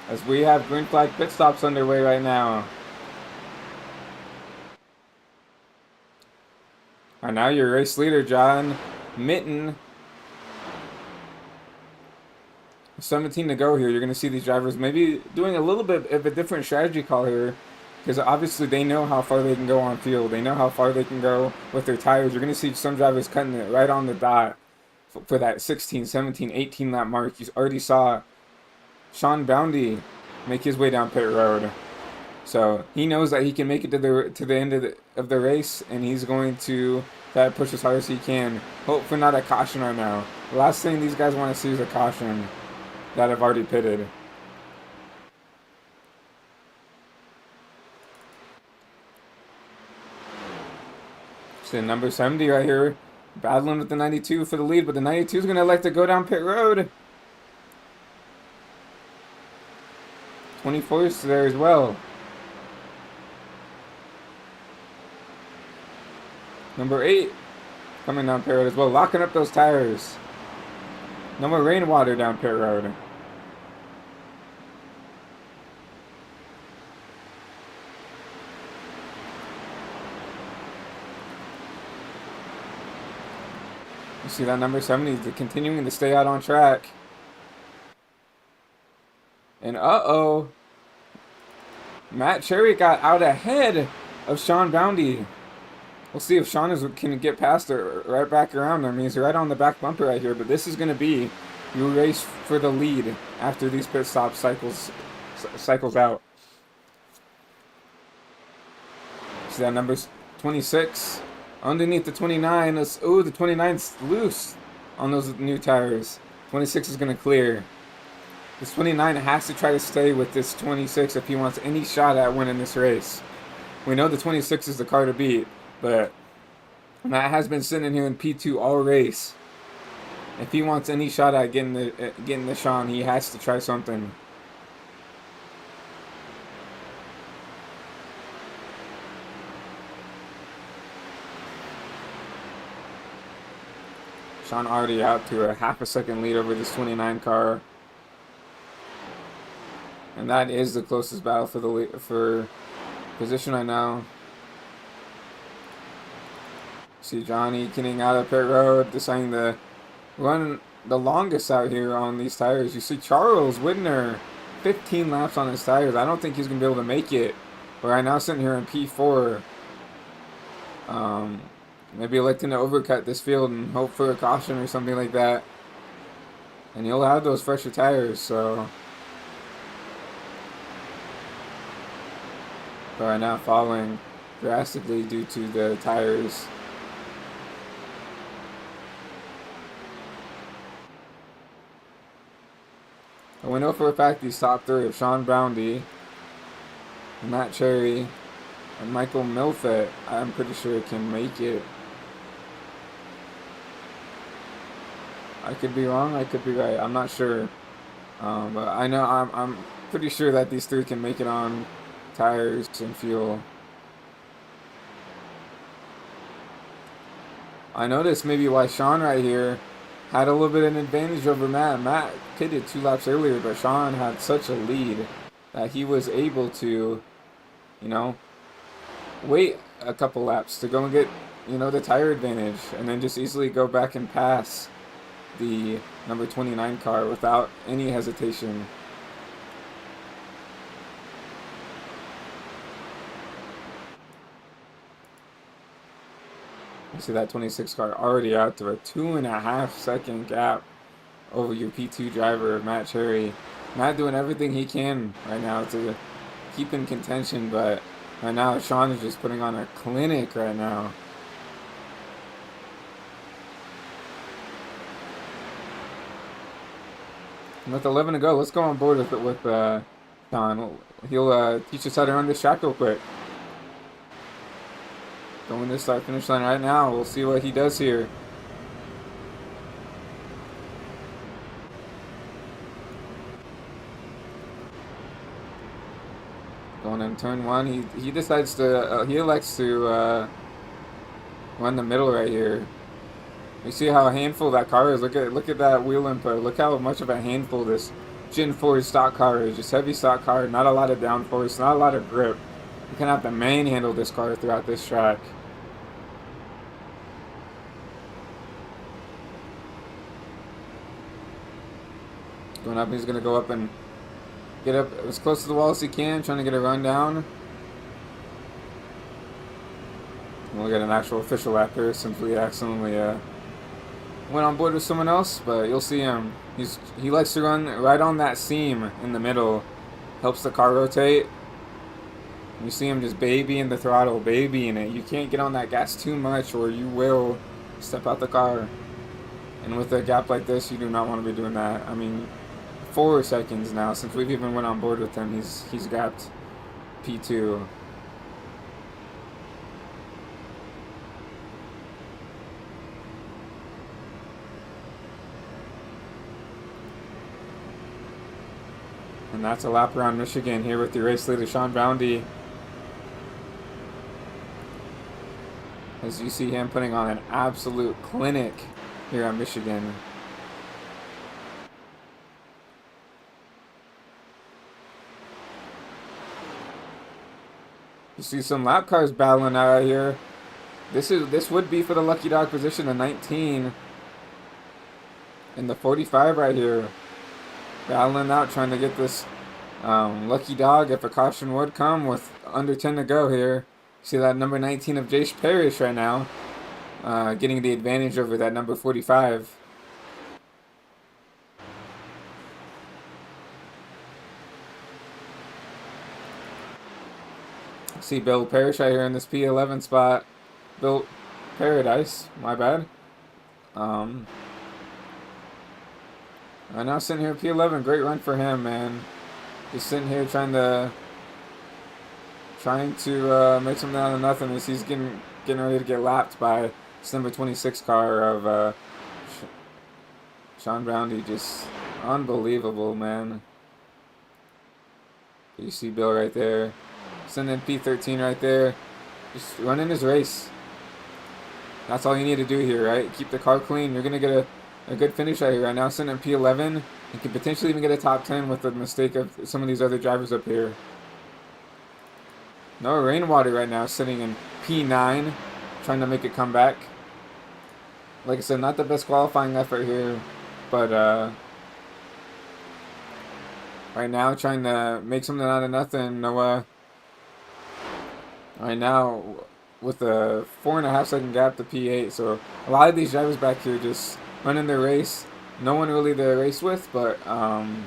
as we have green flag pit stops underway right now. And now your race leader, John Mitten. 17 to go here. You're going to see these drivers maybe doing a little bit of a different strategy call here, because obviously they know how far they can go on field. They know how far they can go with their tires. You're going to see some drivers cutting it right on the dot for that 16, 17, 18 lap mark. You already saw Sean Boundy make his way down pit road. So he knows that he can make it to the end of the race, and he's going to try to push as hard as he can. Hope for not a caution right now. The last thing these guys want to see is a caution that have already pitted. See number 70 right here, battling with the 92 for the lead, but the 92 is going to elect to go down pit road. 24 is there as well. Number 8 coming down pit road as well, locking up those tires. No more rainwater down pit road. You see that number 70 continuing to stay out on track. And Matt Cherry got out ahead of Sean Boundy. We'll see if Sean can get past her right back around. I mean, he's right on the back bumper right here, but this is going to be your race for the lead after these pit stop cycles out. See that number 26 underneath the 29. The 29's loose on those new tires. 26 is going to clear. This 29 has to try to stay with this 26 if he wants any shot at winning this race. We know the 26 is the car to beat, but Matt has been sitting here in P2 all race. If he wants any shot at getting the Sean, he has to try something. Sean already out to a half a second lead over this 29 car. And that is the closest battle for position right now. See Johnny getting out of pit road, deciding to run the longest out here on these tires. You see Charles Widner, 15 laps on his tires. I don't think he's going to be able to make it. But right now sitting here in P4. Maybe electing to overcut this field and hope for a caution or something like that. And he'll have those fresher tires, so. But right now falling drastically due to the tires. And we know for a fact these top three of Sean Boundy, Matt Cherry, and Michael Milfett, I'm pretty sure can make it. I could be wrong, I could be right, I'm not sure. But I know I'm pretty sure that these three can make it on tires and fuel. I noticed maybe why Sean right here had a little bit of an advantage over Matt. Matt pitted 2 laps earlier, but Sean had such a lead that he was able to, wait a couple laps to go and get, the tire advantage, and then just easily go back and pass the number 29 car without any hesitation. You see that 26 car already out to a 2.5 second gap over your P2 driver, Matt Cherry. Matt doing everything he can right now to keep in contention, but right now Sean is just putting on a clinic right now. And with 11 to go, let's go on board with Sean. He'll teach us how to run this track real quick. Going to start finish line right now. We'll see what he does here. Going in turn 1, he decides to he elects to run the middle right here. You see how handful that car is? Look at that wheel input. Look how much of a handful this Gen 4 stock car is. Just heavy stock car, not a lot of downforce, not a lot of grip. You can have to manhandle this car throughout this track. Going up, he's gonna go up and get up as close to the wall as he can, trying to get a run down. We'll get an actual official lap here since we accidentally went on board with someone else, but you'll see him. He likes to run right on that seam in the middle. Helps the car rotate. You see him just babying the throttle, babying it. You can't get on that gas too much or you will step out the car. And with a gap like this, you do not want to be doing that. I mean, 4 seconds now since we've even went on board with him. He's gapped P2. And that's a lap around Michigan here with the race leader, Sean Boundy. As you see him putting on an absolute clinic here at Michigan. You see some lap cars battling out here. This would be for the lucky dog position of 19. And the 45 right here. Battling out, trying to get this lucky dog if a caution would come with under 10 to go here. See that number 19 of Jace Parrish right now. Getting the advantage over that number 45. See Bill Parrish right here in this P11 spot. Bill Paradise, my bad. Right now sitting here at P11, great run for him, man. Just sitting here trying to make something out of nothing as he's getting ready to get lapped by this number 26 car of Sean Boundy. Just unbelievable, man. You see Bill right there. Sending in P13 right there. Just running his race. That's all you need to do here, right? Keep the car clean. You're going to get a good finish out here right now. Sending in P11. You could potentially even get a top 10 with the mistake of some of these other drivers up here. No Rainwater right now sitting in P9. Trying to make it come back. Like I said, not the best qualifying effort here. But right now trying to make something out of nothing. Noah. Right now with a 4.5 second gap to P8. So a lot of these drivers back here just running their race. No one really to race with, but I'm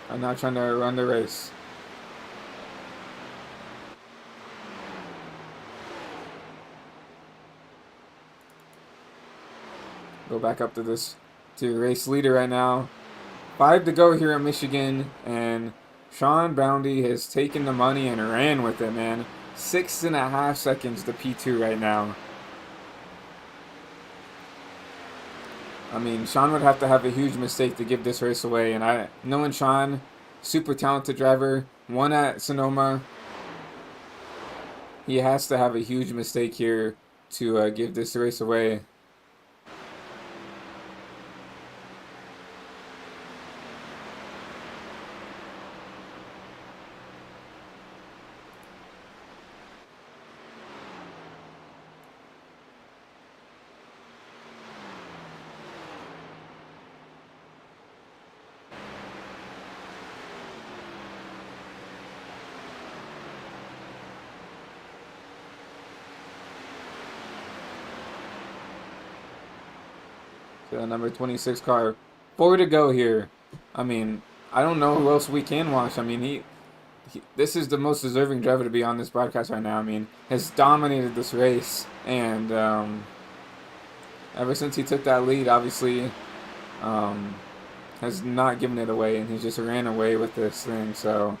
not trying to run the race. Go back up to race leader right now. 5 to go here at Michigan, and Sean Boundy has taken the money and ran with it, man. 6.5 seconds to P2 right now. I mean, Sean would have to have a huge mistake to give this race away. And knowing Sean, super talented driver, won at Sonoma. He has to have a huge mistake here to give this race away. The number 26 car. 4 to go here. I mean, I don't know who else we can watch. I mean, this is the most deserving driver to be on this broadcast right now. I mean, has dominated this race, and ever since he took that lead, obviously, has not given it away, and he just ran away with this thing. So.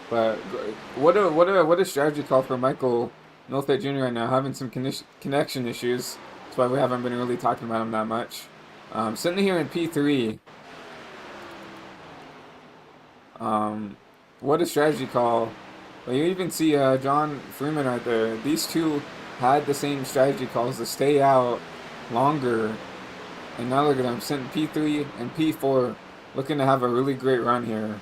But what a strategy call for Michael Milfett Jr. right now, having some connection issues. That's why we haven't been really talking about him that much. Sitting here in P3. What a strategy call. But you even see John Freeman right there. These two had the same strategy calls to stay out longer. And now look at them sitting P3 and P4, looking to have a really great run here.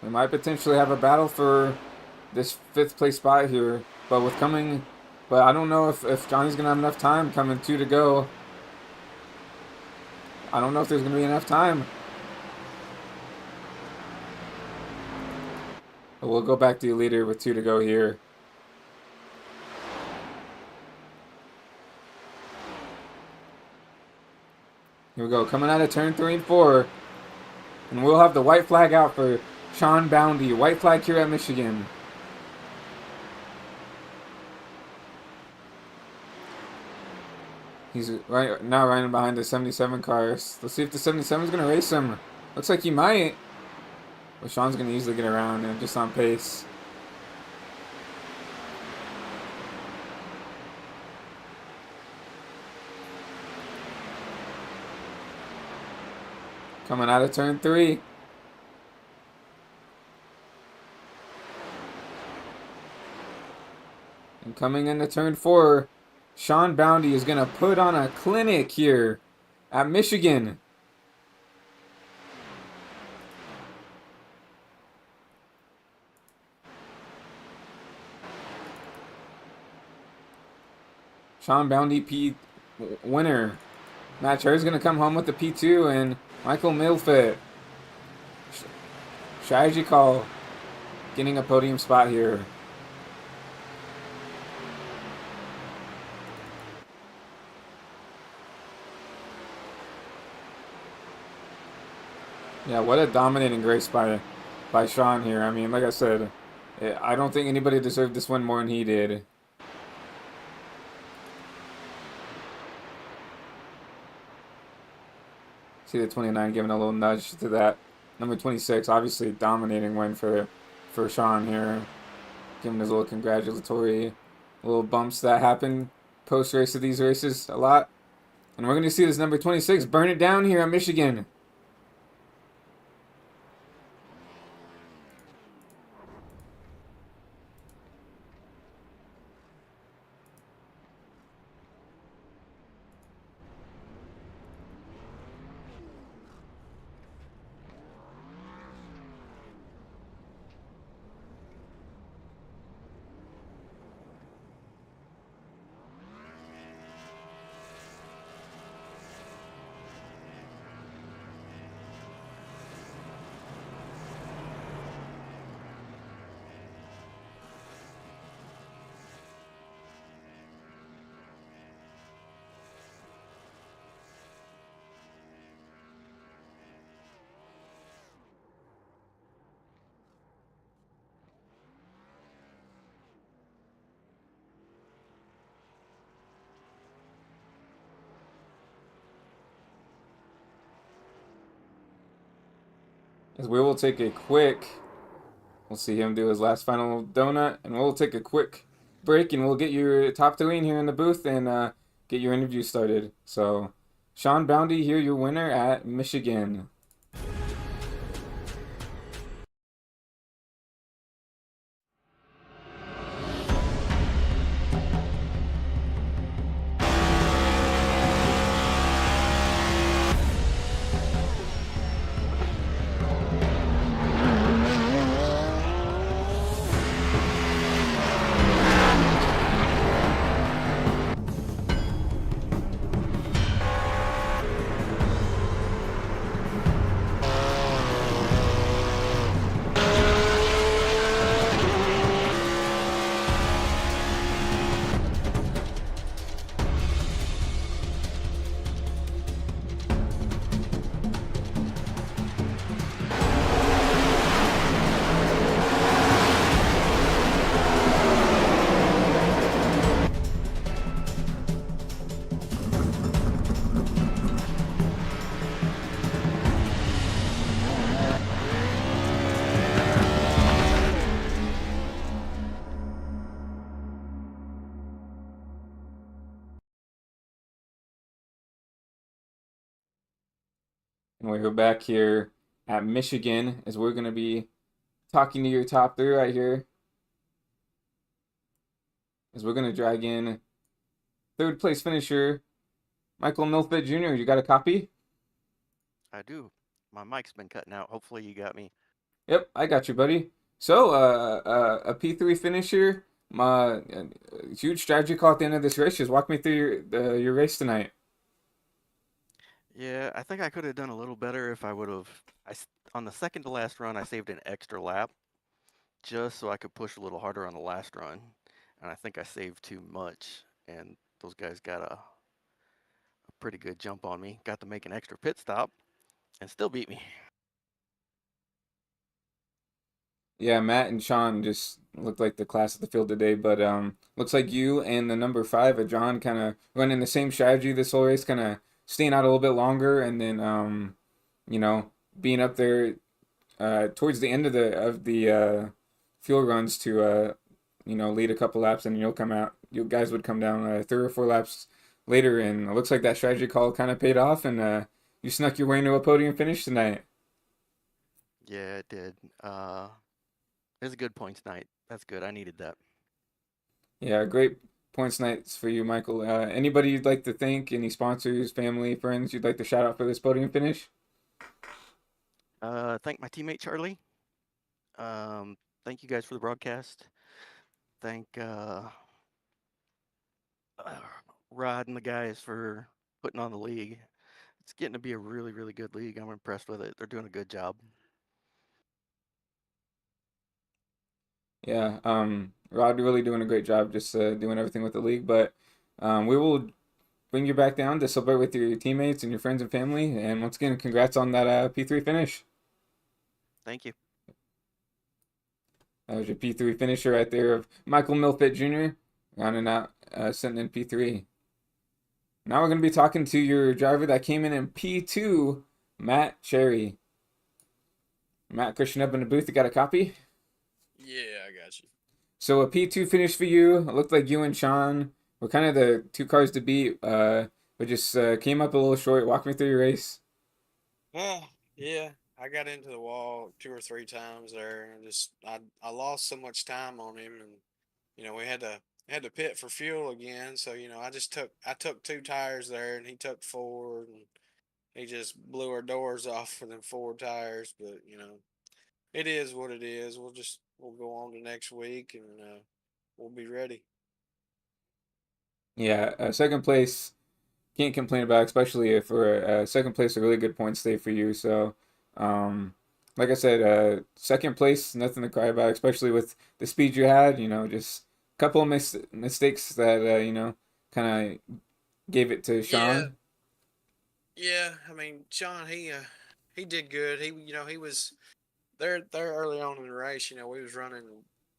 We might potentially have a battle for this 5th place spot here, but I don't know if Johnny's gonna have enough time. Coming 2 to go. I don't know if there's gonna be enough time. But we'll go back to the leader with 2 to go here. Here we go, coming out of turn 3 and 4. And we'll have the white flag out for Sean Boundy. White flag here at Michigan. He's right now running behind the 77 cars. Let's see if the 77 is going to race him. Looks like he might. But Sean's going to easily get around and just on pace. Coming out of turn 3. And coming into turn 4, Sean Boundy is going to put on a clinic here at Michigan. Sean Boundy P winner. Matt Cherry's going to come home with the P2, and Michael Milfit. Strategy call. Getting a podium spot here. Yeah, what a dominating race by Sean here. I mean, like I said, I don't think anybody deserved this win more than he did. See the 29 giving a little nudge to that. Number 26, obviously dominating win for Sean here. Giving his little congratulatory little bumps that happen post-race of these races a lot. And we're going to see this number 26 burn it down here at Michigan. As we will take a quick, we'll see him do his last final donut, and we'll take a quick break, and we'll get your top 3 in here in the booth and get your interview started. So, Sean Boundy here, your winner at Michigan. And we're back here at Michigan as we're going to be talking to your top three right here. As we're going to drag in third place finisher, Michael Milford Jr. You got a copy? I do. My mic's been cutting out. Hopefully you got me. Yep, I got you, buddy. So, a P3 finisher, my huge strategy call at the end of this race. Just walk me through your race tonight. Yeah, I think I could have done a little better if I would have. On the second to last run, I saved an extra lap just so I could push a little harder on the last run, and I think I saved too much, and those guys got a pretty good jump on me. Got to make an extra pit stop and still beat me. Yeah, Matt and Sean just looked like the class of the field today, but looks like you and the number five, John, kind of running the same strategy this whole race, kind of staying out a little bit longer, and then you know, being up there towards the end of the fuel runs to lead a couple laps, and you'll come out. You guys would come down 3 or 4 laps later, and it looks like that strategy call kind of paid off, and you snuck your way into a podium finish tonight. Yeah, it did. It was a good points night. That's good. I needed that. Yeah, great points nights for you, Michael. Anybody you'd like to thank? Any sponsors, family, friends you'd like to shout out for this podium finish? Thank my teammate Charlie. Thank you guys for the broadcast. Thank uh, Rod and the guys for putting on the league. It's getting to be a really, really good league. I'm impressed with it. They're doing a good job. Yeah, Rod really doing a great job just doing everything with the league. But we will bring you back down to celebrate with your teammates and your friends and family. And once again, congrats on that P3 finish. Thank you. That was your P3 finisher right there of Michael Milfit Jr. rounding out, sitting in P3. Now we're going to be talking to your driver that came in P2, Matt Cherry. Matt, Christian up in the booth, you got a copy? Yeah, I got you. So a P2 finish for you. It looked like you and Sean were kind of the two cars to beat, but just came up a little short. Walk me through your race. Yeah, I got into the wall 2 or 3 times there, and I lost so much time on him, and we had to pit for fuel again. So I took 2 tires there, and he took 4, and he just blew our doors off for them 4 tires. But it is what it is. We'll go on to next week, and we'll be ready. Yeah, second place can't complain about, especially for second place, a really good point stay for you. So, like I said, second place, nothing to cry about, especially with the speed you had. Just a couple of mistakes that kind of gave it to Yeah, Sean. yeah. I mean, Sean, he did good. He was there early on in the race. We was running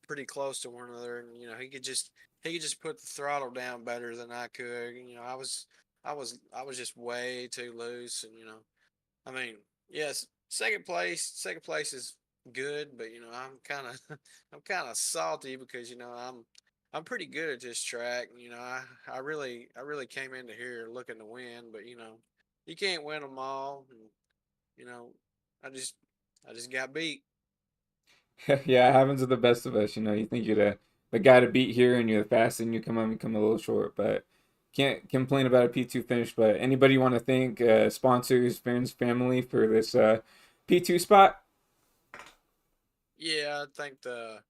pretty close to one another, and he could just put the throttle down better than I could. I was just way too loose, and I mean, yes, second place is good, but I'm kind of I'm kind of salty because I'm pretty good at this track. I really came into here looking to win, but you can't win them all. And, you know, I just I just got beat. Yeah, it happens to the best of us. You think you're the guy to beat here, and you're the fastest, and you come a little short, but can't complain about a P2 finish. But anybody want to thank sponsors, friends, family for this P2 spot? Yeah, I thank the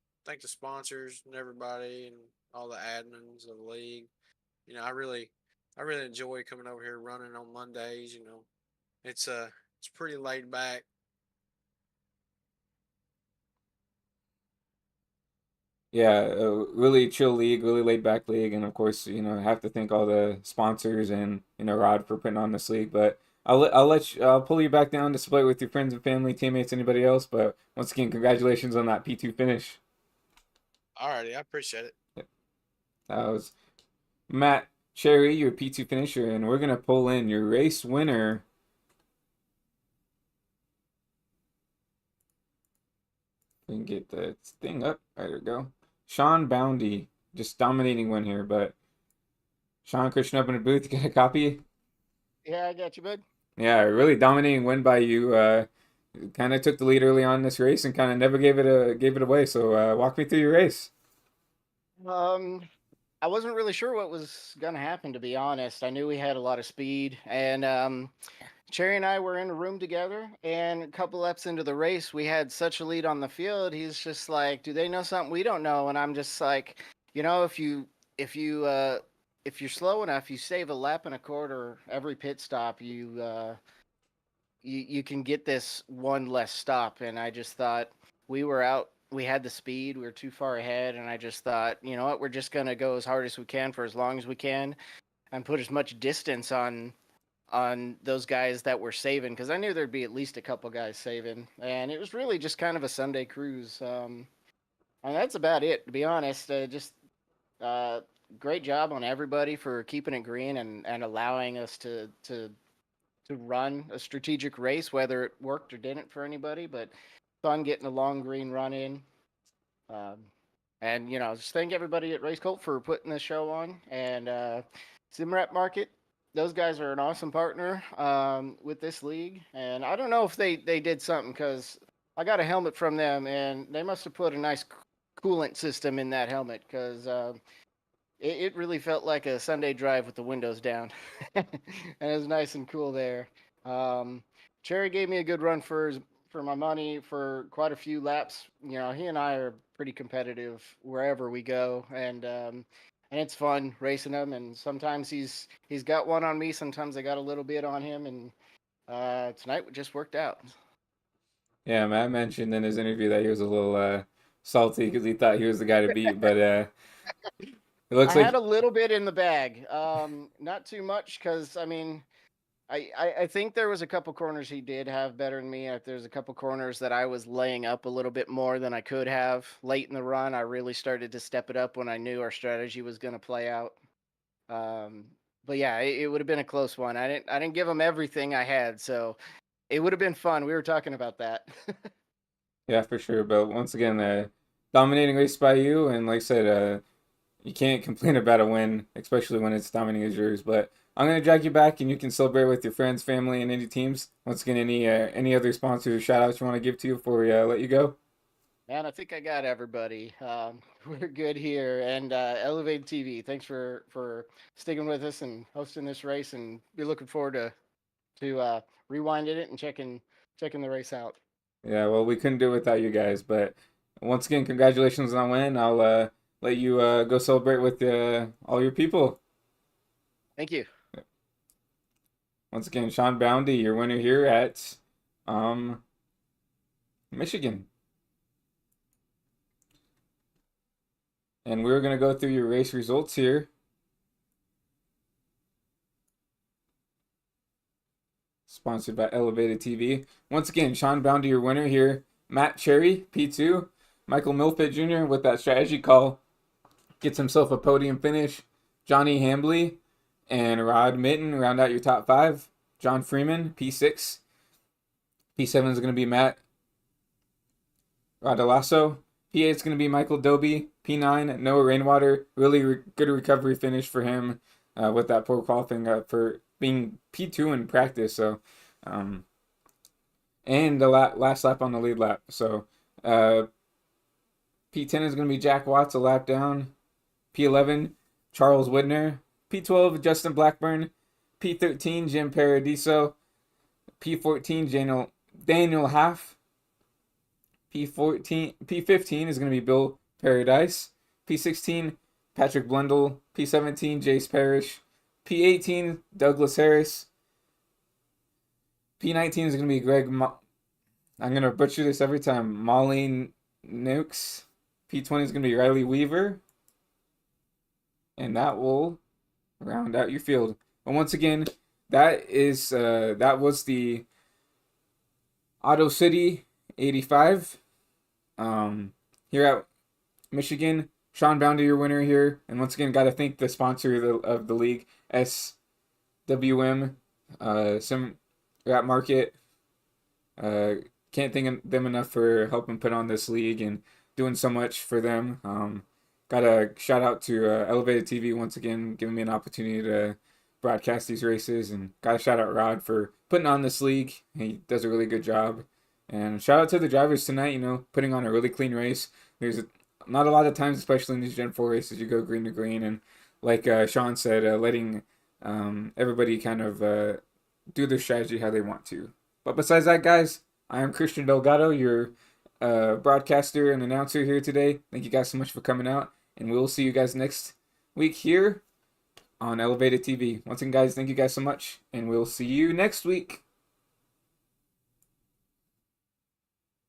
sponsors and everybody and all the admins of the league. I really enjoy coming over here running on Mondays. It's pretty laid back. Yeah, a really chill league, really laid back league, and of course, have to thank all the sponsors and Rod for putting on this league. But I'll pull you back down to split with your friends and family, teammates, anybody else. But once again, congratulations on that P2 finish. Alrighty, I appreciate it. That was Matt Cherry, your P2 finisher, and we're gonna pull in your race winner. We can get the thing up. There we go. Sean Boundy, just dominating one here, but Sean Christian up in the booth, you got a copy? Yeah, I got you, bud. Yeah, a really dominating win by you. Kind of took the lead early on in this race and kind of never gave it away. So walk me through your race. Um, I wasn't really sure what was gonna happen, to be honest. I knew we had a lot of speed, and Cherry and I were in a room together, and a couple laps into the race, we had such a lead on the field. He's just like, "Do they know something we don't know?" And I'm just like, if you if you're slow enough, you save a lap and a quarter every pit stop. You can get this one less stop. And I just thought we were out. We had the speed. We were too far ahead, and I just thought, you know what, we're just gonna go as hard as we can for as long as we can, and put as much distance on those guys that were saving, because I knew there'd be at least a couple guys saving, and it was really just kind of a Sunday cruise. And that's about it, to be honest. Just uh, great job on everybody for keeping it green and allowing us to run a strategic race, whether it worked or didn't for anybody. But fun getting a long green run in. Um, and just thank everybody at RaceCult for putting this show on. And Simrap Market, those guys are an awesome partner with this league. And I don't know if they did something, because I got a helmet from them, and they must have put a nice coolant system in that helmet, because it really felt like a Sunday drive with the windows down. And it was nice and cool there. Um, Cherry gave me a good run for my money for quite a few laps. He and I are pretty competitive wherever we go, and it's fun racing him. And sometimes he's got one on me, sometimes I got a little bit on him, and tonight it just worked out. Yeah, Matt mentioned in his interview that he was a little salty because he thought he was the guy to beat, but it looks I had like a little bit in the bag, not too much, because I mean, I think there was a couple corners he did have better than me. There's a couple corners that I was laying up a little bit more than I could have late in the run. I really started to step it up when I knew our strategy was going to play out. Um, but yeah, it would have been a close one. I didn't give him everything I had, so it would have been fun. We were talking about that. yeah, for sure. But once again, dominating race by you, and like I said, you can't complain about a win, especially when it's dominating as yours. But I'm gonna drag you back, and you can celebrate with your friends, family, and any teams. Once again, any other sponsors, shout outs you want to give to before we let you go? Man, I think I got everybody. We're good here. And Elevated TV, thanks for sticking with us and hosting this race. And be looking forward to rewinding it and checking the race out. Yeah, well, we couldn't do it without you guys. But once again, congratulations on winning. I'll let you go celebrate with all your people. Thank you. Once again, Sean Boundy, your winner here at um, Michigan. And we're going to go through your race results here. Sponsored by Elevated TV. Once again, Sean Boundy, your winner here. Matt Cherry, P2. Michael Milfit Jr. with that strategy call gets himself a podium finish. Johnny Hambley and Rod Mitten round out your top 5. John Freeman, P6. P7 is going to be Matt Radalasso. P8 is going to be Michael Doby. P9, Noah Rainwater. Really good recovery finish for him with that poor qualifying for being P2 in practice. So, and the last lap on the lead lap. So, P10 is going to be Jack Watts, a lap down. P11, Charles Widner. P12, Justin Blackburn. P13, Jim Paradiso. P14, Daniel Half. P15 is going to be Bill Paradise. P16, Patrick Blundell. P17, Jace Parrish. P18, Douglas Harris. P19 is going to be I'm going to butcher this every time. Molly Nukes. P20 is going to be Riley Weaver. And that will round out your field. But once again, that was the Auto City 85. Here at Michigan, Sean Boundy, your winner here. And once again, got to thank the sponsor of the league, SWM, Rap Market. Can't thank them enough for helping put on this league and doing so much for them. Got a shout out to Elevated TV once again, giving me an opportunity to broadcast these races. And gotta shout out Rod for putting on this league. He does a really good job. And shout out to the drivers tonight, putting on a really clean race. There's not a lot of times, especially in these Gen 4 races, you go green to green. And like Sean said, letting everybody kind of do their strategy how they want to. But besides that, guys, I am Christian Delgado, your broadcaster and announcer here today. Thank you guys so much for coming out. And we'll see you guys next week here on Elevated TV. Once again, guys, thank you guys so much. And we'll see you next week.